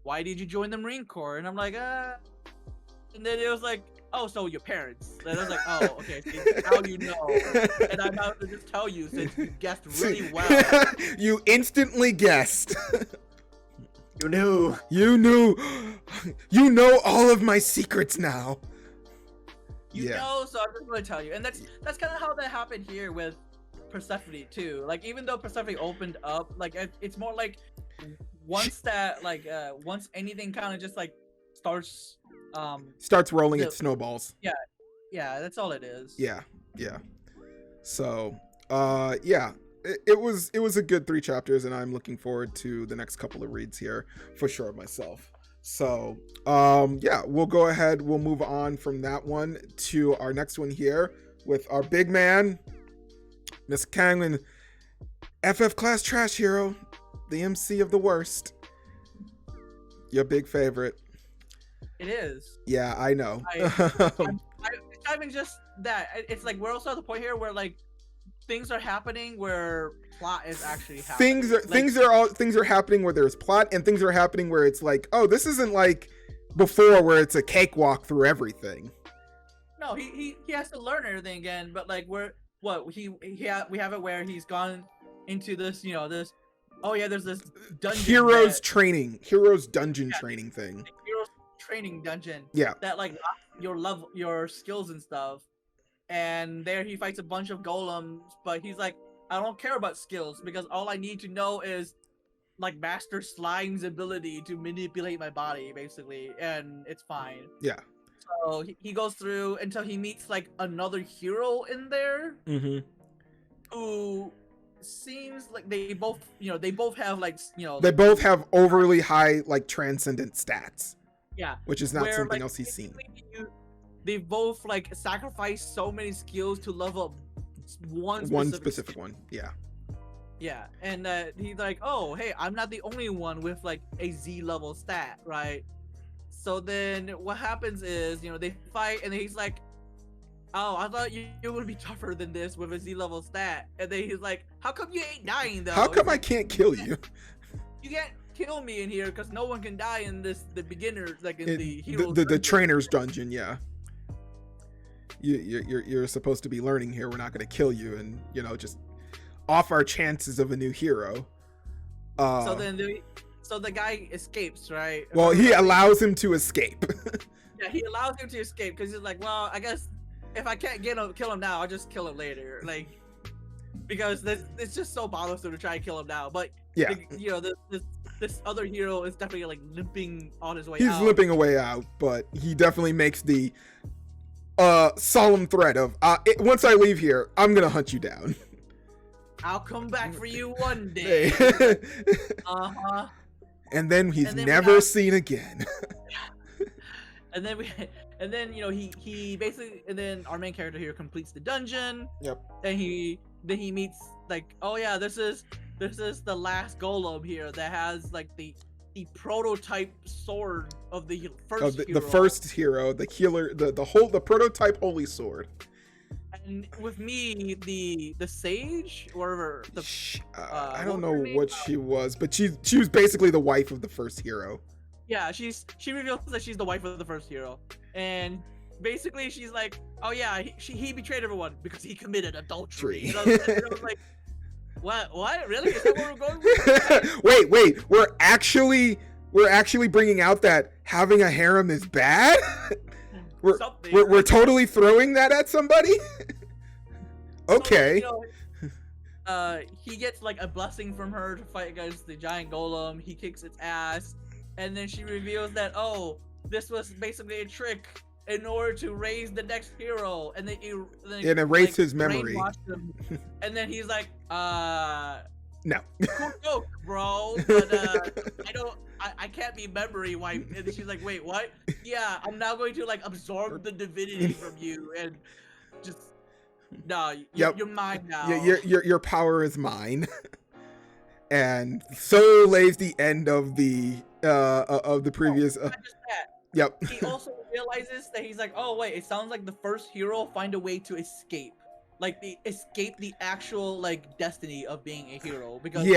why did you join the Marine Corps?" And I'm like, and then it was like, "Oh, so your parents." And I was like, "Oh, okay, so how do you know?" And I'm about to just tell you, since you guessed really well. You instantly guessed. You knew. You knew. You know all of my secrets now. You know, so I'm just gonna tell you. And that's kind of how that happened here with Persephone too. Like, even though Persephone opened up, like it's more like once anything kind of just like starts starts rolling, the- it snowballs. yeah, that's all it is. Yeah. So, yeah, it was a good 3 chapters, and I'm looking forward to the next couple of reads here for sure myself. So, yeah, we'll go ahead. We'll move on from that one to our next one here with our big man, Miss Kanglin, Fff-Class Trashero, the MC of the worst. Your big favorite. It is. Yeah, I know. It's not even just that. It's like we're also at the point here where like things are happening where plot is actually happening. Things are happening where there's plot, and things are happening where it's like, oh, this isn't like before where it's a cakewalk through everything. No, he has to learn everything again, but like we have it where he's gone into this, this, oh yeah, there's this dungeon, heroes dungeon training thing. Heroes training dungeon. Yeah. That like your skills and stuff. And there he fights a bunch of golems, but he's like, I don't care about skills because all I need to know is like Master Slime's ability to manipulate my body, basically, and it's fine. Yeah. So he goes through until he meets like another hero in there, who seems like they both have like they both have overly high like transcendent stats. Yeah. Which is not where, something like, else he's seen. They both like sacrificed so many skills to level up one specific one. Yeah. Yeah, and he's like, oh, hey, I'm not the only one with like a Z level stat, right? So then what happens is, they fight, and he's like, oh, I thought you would be tougher than this with a Z level stat. And then he's like, how come you ain't dying though? How come I can't kill you? You can't kill me in here because no one can die in the beginner, like in the hero. The trainer's dungeon, yeah. You're supposed to be learning here. We're not going to kill you and just off our chances of a new hero. So the guy escapes, right? Well, he allows him to escape. Yeah, he allows him to escape because he's like, well, I guess if I can't kill him now, I'll just kill him later, like, because it's just so bothersome to try and kill him now. But yeah, this other hero is definitely like limping on his way out. He's limping away out, but he definitely makes the solemn threat of once I leave here, I'm gonna hunt you down. I'll come back for you one day. And then he's never seen again. And then he basically, and then our main character here completes the dungeon. Yep. And he meets like, oh yeah, this is the last golem here that has like the prototype sword of the first hero. The first hero, the healer, the prototype holy sword. And with me, the sage, or the I don't know what she was, but she was basically the wife of the first hero. Yeah, she reveals that she's the wife of the first hero, and basically she's like, oh yeah, he betrayed everyone because he committed adultery. And I was like, what? Really? Is that where we're going with? Wait, we're actually bringing out that having a harem is bad. We're totally throwing that at somebody. Okay. So, he gets like a blessing from her to fight against the giant golem. He kicks its ass, and then she reveals that, oh, this was basically a trick in order to raise the next hero, and then erase his memory. And then he's like, no. Cool joke, bro, but I can't be memory wiped. And she's like, wait, what? Yeah, I'm now going to like absorb the divinity from you and just you're mine now. Your power is mine. And so lays the end of the previous. Yep. He also realizes that he's like, oh wait, it sounds like the first hero find a way to escape. Like escape the actual like destiny of being a hero, because he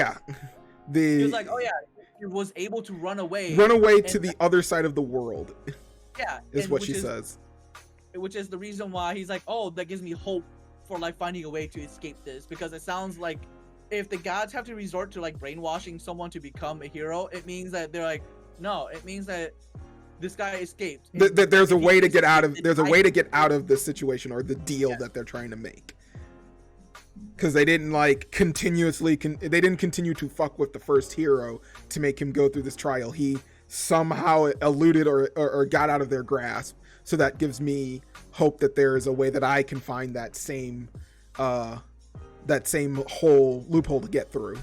was like, oh yeah, he was able to run away to the other side of the world. Yeah, is what she says. Which is the reason why he's like, oh, that gives me hope for like finding a way to escape this, because it sounds like if the gods have to resort to like brainwashing someone to become a hero, it means that they're like, no, it means that this guy escaped. There's a way to get out of the situation or the deal that they're trying to make. Because they didn't like continue to fuck with the first hero to make him go through this trial. He somehow eluded or got out of their grasp. So that gives me hope that there is a way that I can find that same hole loophole to get through.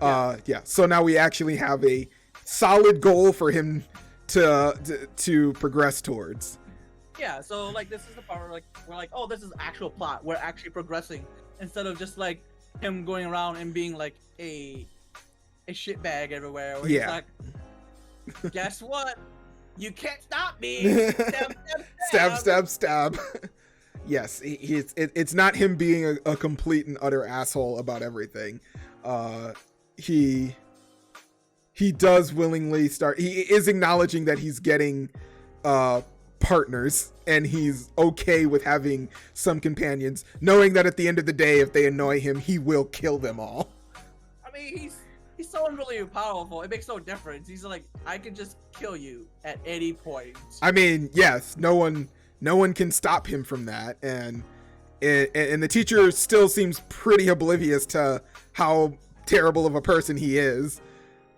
Yeah. So now we actually have a solid goal for him to progress towards. Yeah, so like this is the part where we're like, oh, this is actual plot. We're actually progressing instead of just like him going around and being like a shitbag everywhere. Where he's like, guess what? You can't stop me. Stab. Yes, it's not him being a complete and utter asshole about everything. He does willingly start. He is acknowledging that he's getting partners, and he's okay with having some companions, knowing that at the end of the day, if they annoy him, he will kill them all. I mean, he's so unbelievably powerful. It makes no difference. He's like, I can just kill you at any point. I mean, yes, no one can stop him from that, and the teacher still seems pretty oblivious to how terrible of a person he is.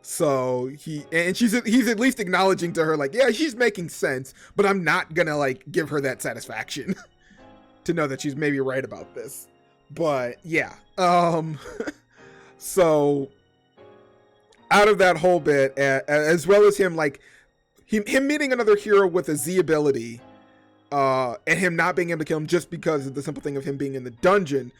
So he's at least acknowledging to her, like, yeah, she's making sense, but I'm not gonna like give her that satisfaction to know that she's maybe right about this. But yeah, so out of that whole bit, as well as him like him meeting another hero with a Z ability, and him not being able to kill him just because of the simple thing of him being in the dungeon,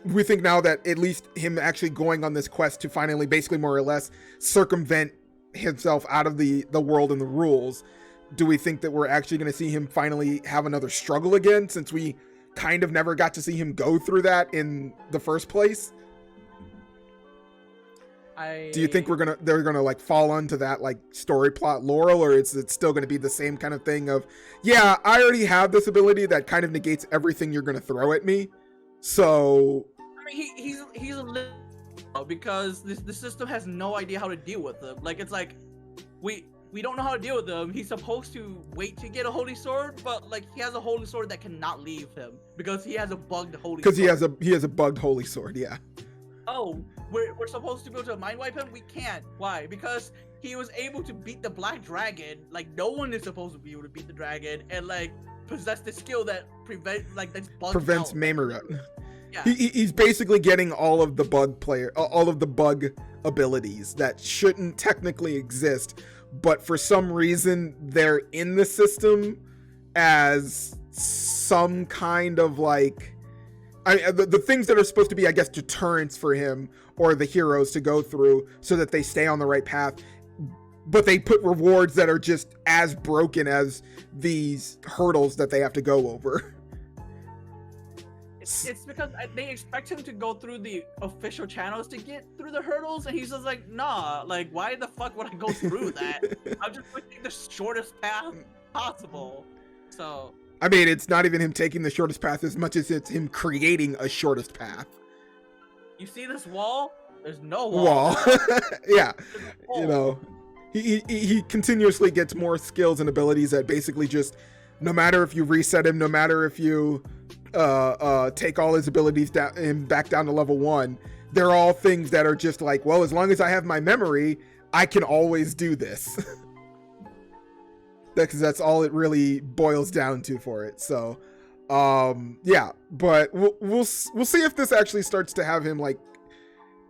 we think now that at least him actually going on this quest to finally basically more or less circumvent himself out of the world and the rules, do we think that we're actually going to see him finally have another struggle again, since we kind of never got to see him go through that in the first place? Do you think they're gonna like fall onto that like story plot laurel, or is it still gonna be the same kind of thing of, yeah, I already have this ability that kind of negates everything you're gonna throw at me, so I mean, he's a little, because the system has no idea how to deal with him. Like, it's like we don't know how to deal with him. He's supposed to wait to get a holy sword, but like he has a holy sword that cannot leave him because he has a bugged holy sword. Because he has a bugged holy sword, yeah. Oh, we're supposed to be able to mind wipe him? We can't. Why? Because he was able to beat the black dragon. Like, no one is supposed to be able to beat the dragon and like possess the skill that prevents Maimura. Yeah. He's basically getting all of the bug abilities that shouldn't technically exist, but for some reason they're in the system as some kind of like, the things that are supposed to be, I guess, deterrents for him or the heroes to go through so that they stay on the right path, but they put rewards that are just as broken as these hurdles that they have to go over. It's because they expect him to go through the official channels to get through the hurdles, and he's just like, nah, like, why the fuck would I go through that? I'm just taking the shortest path possible. So I mean, it's not even him taking the shortest path as much as it's him creating a shortest path. You see this wall? There's no wall. Yeah. You know, he continuously gets more skills and abilities that basically just, no matter if you reset him, no matter if you take all his abilities down back down to level 1, they're all things that are just like, well, as long as I have my memory, I can always do this. Because that's all it really boils down to for it. So yeah, but we'll see if this actually starts to have him like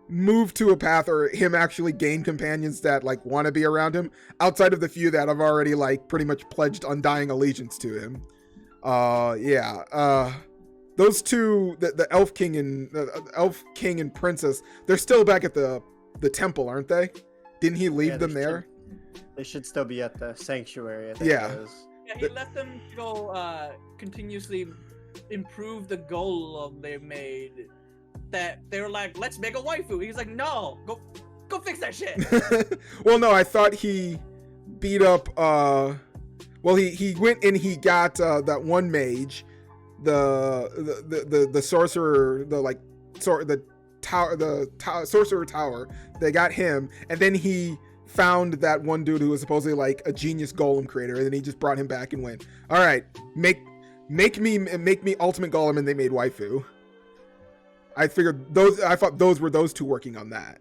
move to a path, or him actually gain companions that like want to be around him, outside of the few that have already like pretty much pledged undying allegiance to him. Yeah, those two, the Elf King and Princess, they're still back at the temple, aren't they? Didn't he leave them there? They should still be at the sanctuary, I think. Yeah. Yeah, he left them to go continuously improve the golem they made. That they were like, let's make a waifu. He's like, no, go fix that shit. Well, no, I thought he beat up. Well, he went and he got that one mage, the sorcerer, the sorcerer tower. They got him, and then he found that one dude who was supposedly like a genius golem creator, and then he just brought him back and went, all right, make me ultimate golem, and they made waifu. I thought those were those two working on that.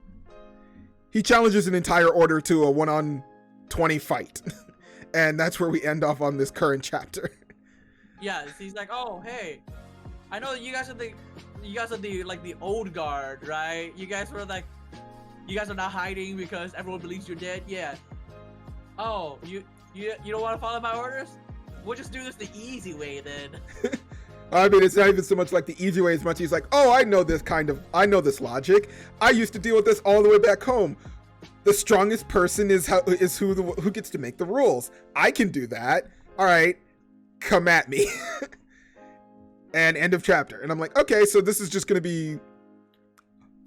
he challenges an entire order to a 1-on-20 fight. And that's where we end off on this current chapter. Yeah, he's like, oh hey, I know you guys are the like the old guard, right? You guys are not hiding because everyone believes you're dead. Yeah. Oh, you don't want to follow my orders? We'll just do this the easy way then. I mean, it's not even so much like the easy way as much as he's like, oh, I know this logic. I used to deal with this all the way back home. The strongest person is who gets to make the rules. I can do that. All right, come at me. And end of chapter. And I'm like, okay, so this is just going to be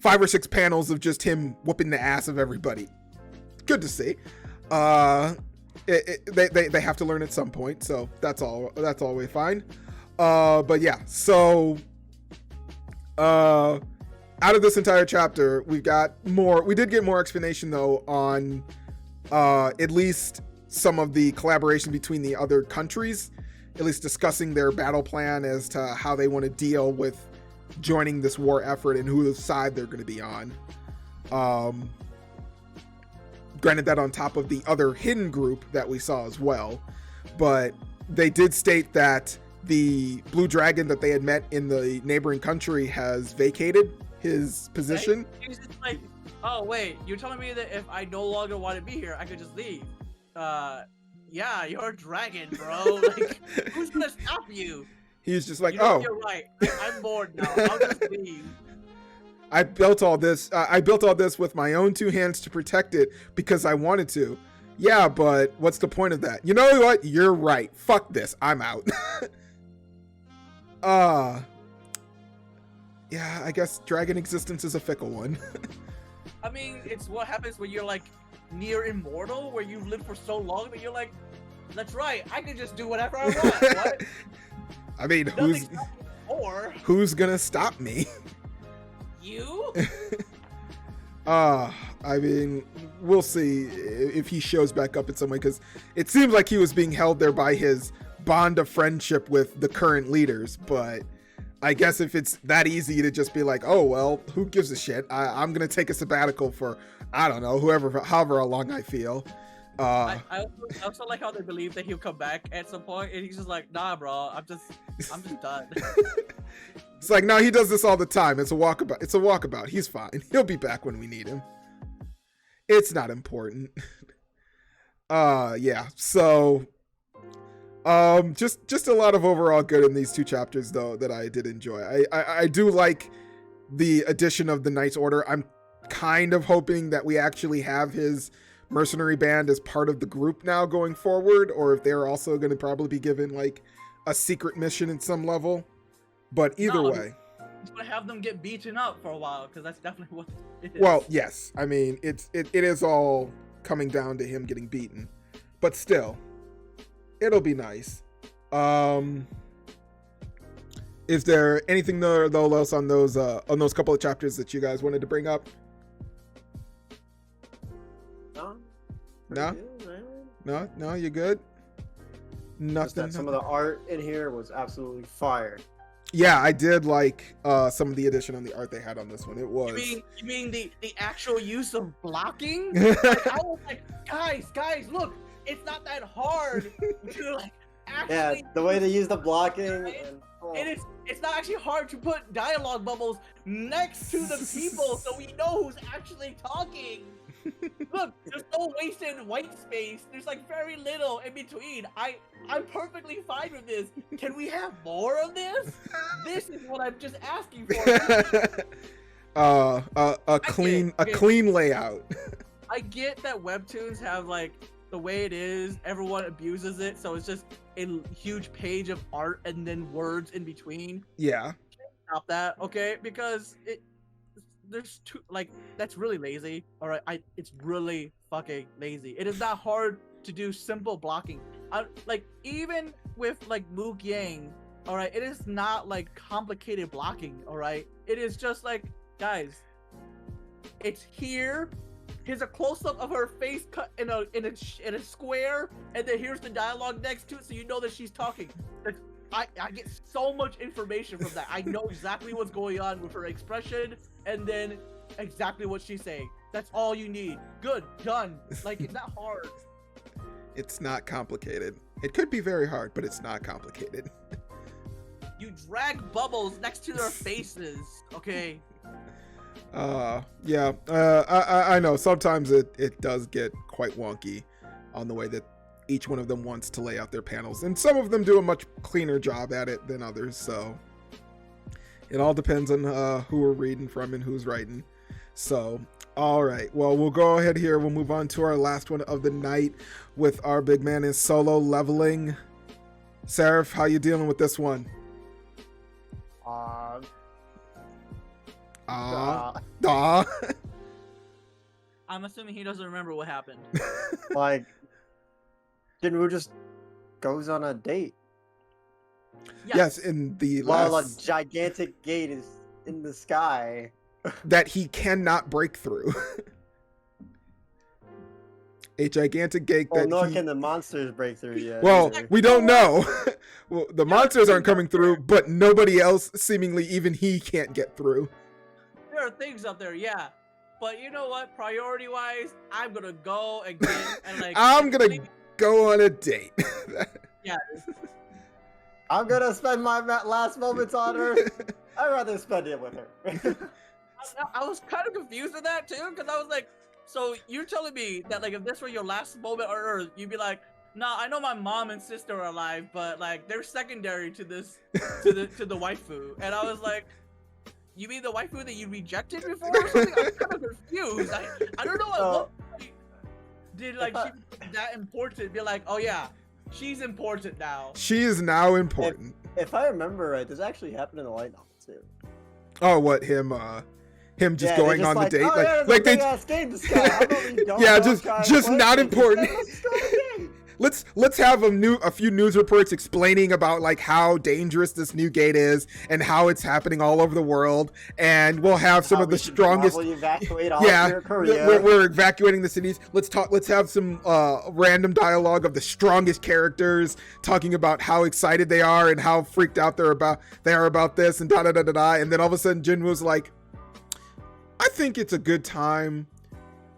5 or 6 panels of just him whooping the ass of everybody. Good to see. They have to learn at some point, so that's always fine. But yeah, so out of this entire chapter, we did get more explanation though on at least some of the collaboration between the other countries, at least discussing their battle plan as to how they want to deal with joining this war effort and whose side they're going to be on. Granted, that on top of the other hidden group that we saw as well, but they did state that the blue dragon that they had met in the neighboring country has vacated his position. He's just like, oh wait, you're telling me that if I no longer want to be here, I could just leave? Yeah, you're a dragon, bro. Like, who's gonna stop you? He's just like, you know, oh, you're right. I'm bored now. I'll just leave. I built all this with my own 2 hands to protect it because I wanted to. Yeah, but what's the point of that? You know what? You're right. Fuck this. I'm out. Yeah, I guess dragon existence is a fickle one. I mean, it's what happens when you're like near immortal, where you've lived for so long that you're like, that's right, I can just do whatever I want. What? I mean, who's gonna stop me? You? I mean, we'll see if he shows back up in some way, because it seems like he was being held there by his bond of friendship with the current leaders, but I guess if it's that easy to just be like, oh, well, who gives a shit? I'm going to take a sabbatical for, I don't know, however long I feel. I also like how they believe that he'll come back at some point, and he's just like, nah, bro, I'm just done. It's like, no, he does this all the time. It's a walkabout. He's fine. He'll be back when we need him. It's not important. Yeah. So, just a lot of overall good in these 2 chapters though that I did enjoy. I do like the addition of the Knight's Order. I'm kind of hoping that we actually have his mercenary band as part of the group now going forward, or if they're also going to probably be given like a secret mission in some level. But either way, it's gonna have them get beaten up for a while, because that's definitely what it is. Well, yes, I mean it is all coming down to him getting beaten, but still, it'll be nice. Is there anything though else on those couple of chapters that you guys wanted to bring up? No, you good? Nothing. Some of the art in here was absolutely fire. Yeah, I did like some of the addition on the art they had on this one. It was. You mean the actual use of blocking? Like, I was like, guys, look, it's not that hard to like actually. Yeah, the way they use the blocking. And it's not actually hard to put dialogue bubbles next to the people so we know who's actually talking. Look, there's no wasted white space. There's like very little in between. I'm perfectly fine with this. Can we have more of this? This is what I'm just asking for. A clean layout. I get that webtoons have like the way it is. Everyone abuses it, so it's just a huge page of art and then words in between. Yeah. Stop that, okay? Because there's two, like, that's really lazy. All right, it's really fucking lazy. It is not hard to do simple blocking. Like, even with like Mookhyang, all right, it is not like complicated blocking. All right, it is just like, guys, it's here. Here's a close-up of her face cut in a square, and then here's the dialogue next to it, so you know that she's talking. I get so much information from that. I know exactly what's going on with her expression, and then exactly what she's saying. That's all you need. Good, done. Like, it's not hard. It's not complicated. It could be very hard, but it's not complicated. You drag bubbles next to their faces, okay? Yeah. I know sometimes it does get quite wonky on the way that each one of them wants to lay out their panels, and some of them do a much cleaner job at it than others, so it all depends on who we're reading from and who's writing. So all right, well, we'll go ahead here. We'll move on to our last one of the night with our big man in solo leveling. Seraph, how you dealing with this one? I'm assuming he doesn't remember what happened. Like, Jinwoo just goes on a date Yes, in the while last a gigantic gate is in the sky. that he cannot break through. A gigantic gate Well, that nor he... can the monsters break through yet. Well, either. we don't know. Well, the monsters aren't coming through, but nobody else, seemingly even he, can't get through. There are things up there, yeah. But you know what? Priority-wise, I'm gonna go and get and like. I'm gonna go on a date. Yeah. I'm gonna spend my last moments on Earth. I'd rather spend it with her. I was kind of confused with that too, because I was like, so you're telling me that like if this were your last moment on Earth, you'd be like, nah, I know my mom and sister are alive, but like they're secondary to this, to the waifu. And I was like, you mean the waifu that you rejected before or something? I'm kind of confused. I don't know what did like she that important be like, oh yeah, she's important now. She is now important. If I remember right, this actually happened in the light novel too. Oh, what, him just going just on like, the date? oh, yeah, like they gate in the sky. How about we don't yeah, go just try not and important. play? Let's have a few news reports explaining about like how dangerous this new gate is and how it's happening all over the world, and we'll have some of the strongest. Evacuate all Yeah, of Korea. we're evacuating the cities. Let's have some random dialogue of the strongest characters talking about how excited they are and how freaked out they are about this, and da da da da da. And then all of a sudden, Jinwoo's like, I think it's a good time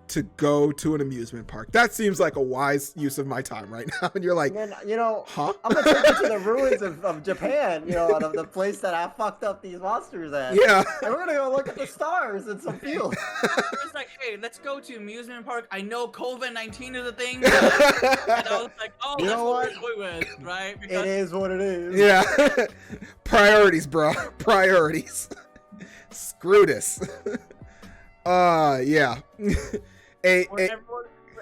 to go to an amusement park. That seems like a wise use of my time right now. And you're like, And then, you know, huh? I'm gonna take you to the ruins of Japan, you know, the place that I fucked up these monsters at. Yeah. And we're gonna go look at the stars and some fields. It's like, hey, let's go to amusement park. I know COVID-19 is a thing. And I was like, oh, You that's know what what? we're going with, right? It is what it is. Yeah. Priorities, bro. Priorities. Screw this. Yeah. Where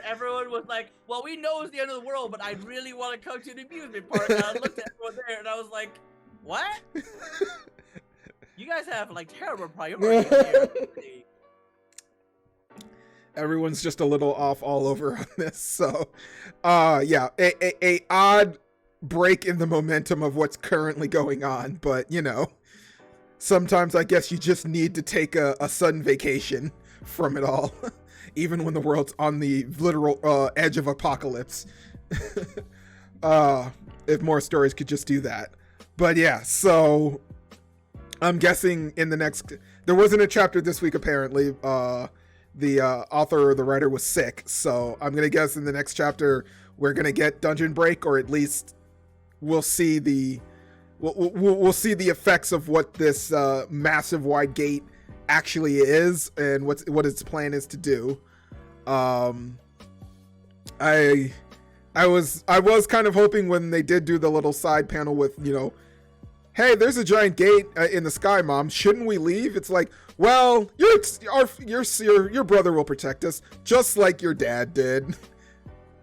everyone was like, well, we know it's the end of the world, but I really want to come to the amusement park. And I looked at everyone there and I was like, what? You guys have like terrible priorities here. Everyone's just a little off all over on this. So, yeah, a odd break in the momentum of what's currently going on. But, you know, sometimes I guess you just need to take a sudden vacation from it all. Even when the world's on the literal edge of apocalypse. If more stories could just do that. But yeah, so I'm guessing in the next... There wasn't a chapter this week, apparently. The author or the writer was sick. So I'm going to guess in the next chapter, we're going to get Dungeon Break, or at least we'll see the... We'll see the effects of what this massive wide gate actually is and what its plan is to do. I was kind of hoping when they did do the little side panel with, you know, hey, there's a giant gate in the sky, Mom. Shouldn't we leave? It's like, well, your brother will protect us, just like your dad did. And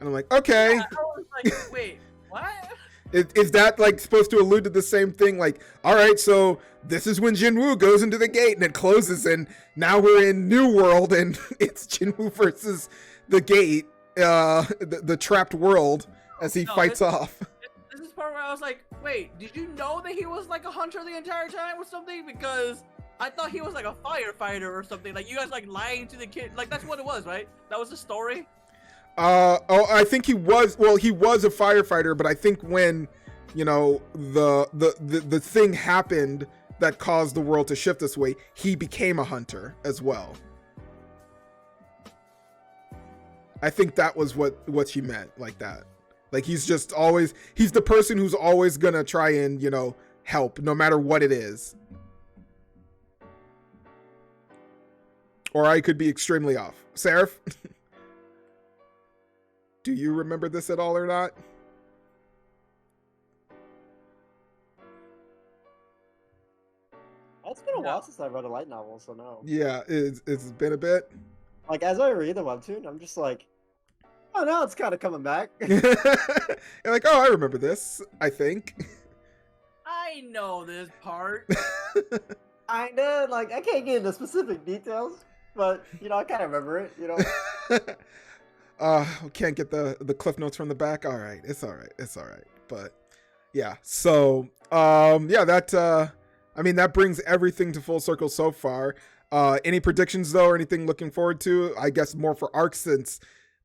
I'm like, okay. Yeah, I was like, wait, what? Is that like supposed to allude to the same thing? Like, all right, so this is when Jinwoo goes into the gate and it closes, and now we're in New World and it's Jinwoo versus the gate, the trapped world as he fights off. This is part where I was like, wait, did you know that he was like a hunter the entire time or something? Because I thought he was like a firefighter or something. Like, you guys like lying to the kid. Like, that's what it was, right? That was the story? I think he was a firefighter, but I think when, you know, the thing happened that caused the world to shift this way, he became a hunter as well. I think that was what she meant, like that. Like he's the person who's always gonna try and, help no matter what it is. Or I could be extremely off. Seraph? Do you remember this at all or not? It's been a while since I read a light novel, so no. Yeah, it's been a bit. Like, as I read the webtoon, I'm just like, oh, now it's kind of coming back. You're like, oh, I remember this, I think. I know this part. I know, like, I can't get into specific details, but, I kind of remember it, Can't get the cliff notes from the back. All right, it's all right. But yeah, so that brings everything to full circle so far. Any predictions though, or anything looking forward to? I guess more for Arc, since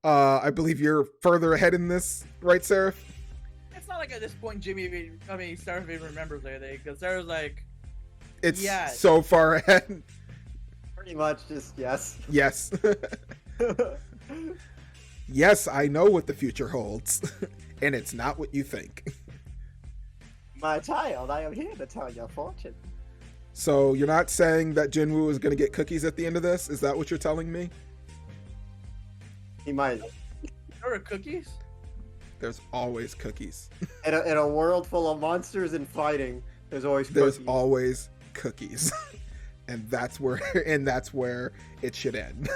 I believe you're further ahead in this, right, Seraph? It's not like at this point Seraph even remembers anything, because Seraph's like, it's yes. So far ahead. Pretty much just yes. Yes. Yes, I know what the future holds, and it's not what you think. My child, I am here to tell your fortune. So you're not saying that Jinwoo is going to get cookies at the end of this? Is that what you're telling me? He might. There are cookies? There's always cookies. In a world full of monsters and fighting, there's always cookies. There's always cookies. And that's where it should end.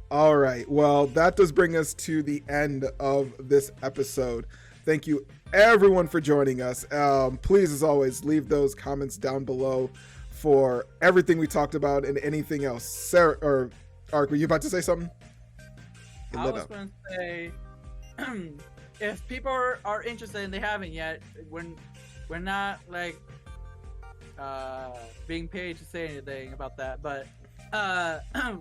All right. Well, that does bring us to the end of this episode. Thank you, everyone, for joining us. Please, as always, leave those comments down below for everything we talked about and anything else. Sarah or Ark, were you about to say something? I was going to say, if people are interested and they haven't yet, we're not like being paid to say anything about that, but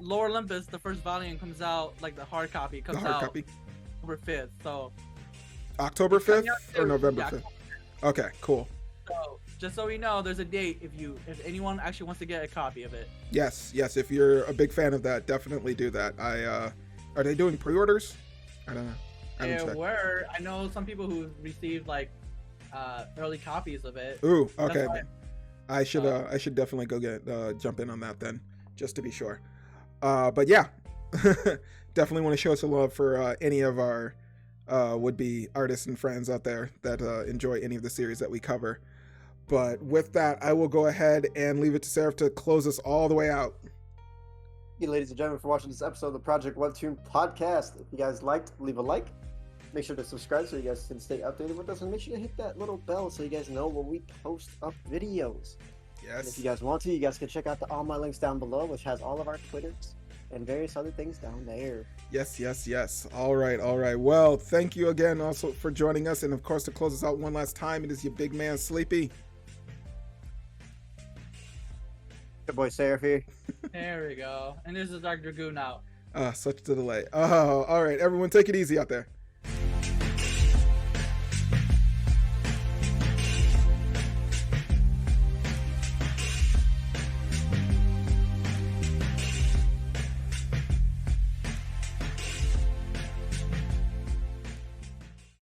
Lower Olympus, the first volume comes out, like the hard copy comes out October 5th. So October 5th or November 5th? Okay, cool. So just so we know, there's a date if anyone actually wants to get a copy of it. Yes. If you're a big fan of that, definitely do that. Are they doing pre-orders? I don't know. I know some people who received like early copies of it. Ooh, okay. I should definitely go jump in on that then, just to be sure. But yeah, definitely want to show some love for any of our would-be artists and friends out there that enjoy any of the series that we cover. But with that, I will go ahead and leave it to Seraph to close us all the way out. Thank you, ladies and gentlemen, for watching this episode of the Project Webtoon podcast. If you guys liked, leave a like. Make sure to subscribe so you guys can stay updated with us, and make sure to hit that little bell so you guys know when we post up videos. Yes. And if you guys want to, you guys can check out all my links down below, which has all of our Twitters and various other things down there. Yes. All right. Well, thank you again also for joining us. And of course, to close us out one last time, it is your big man, Sleepy. Good boy, Seraph here. There we go. And there's the Dark Dragoon out. Such a delay. Oh, all right. Everyone, take it easy out there.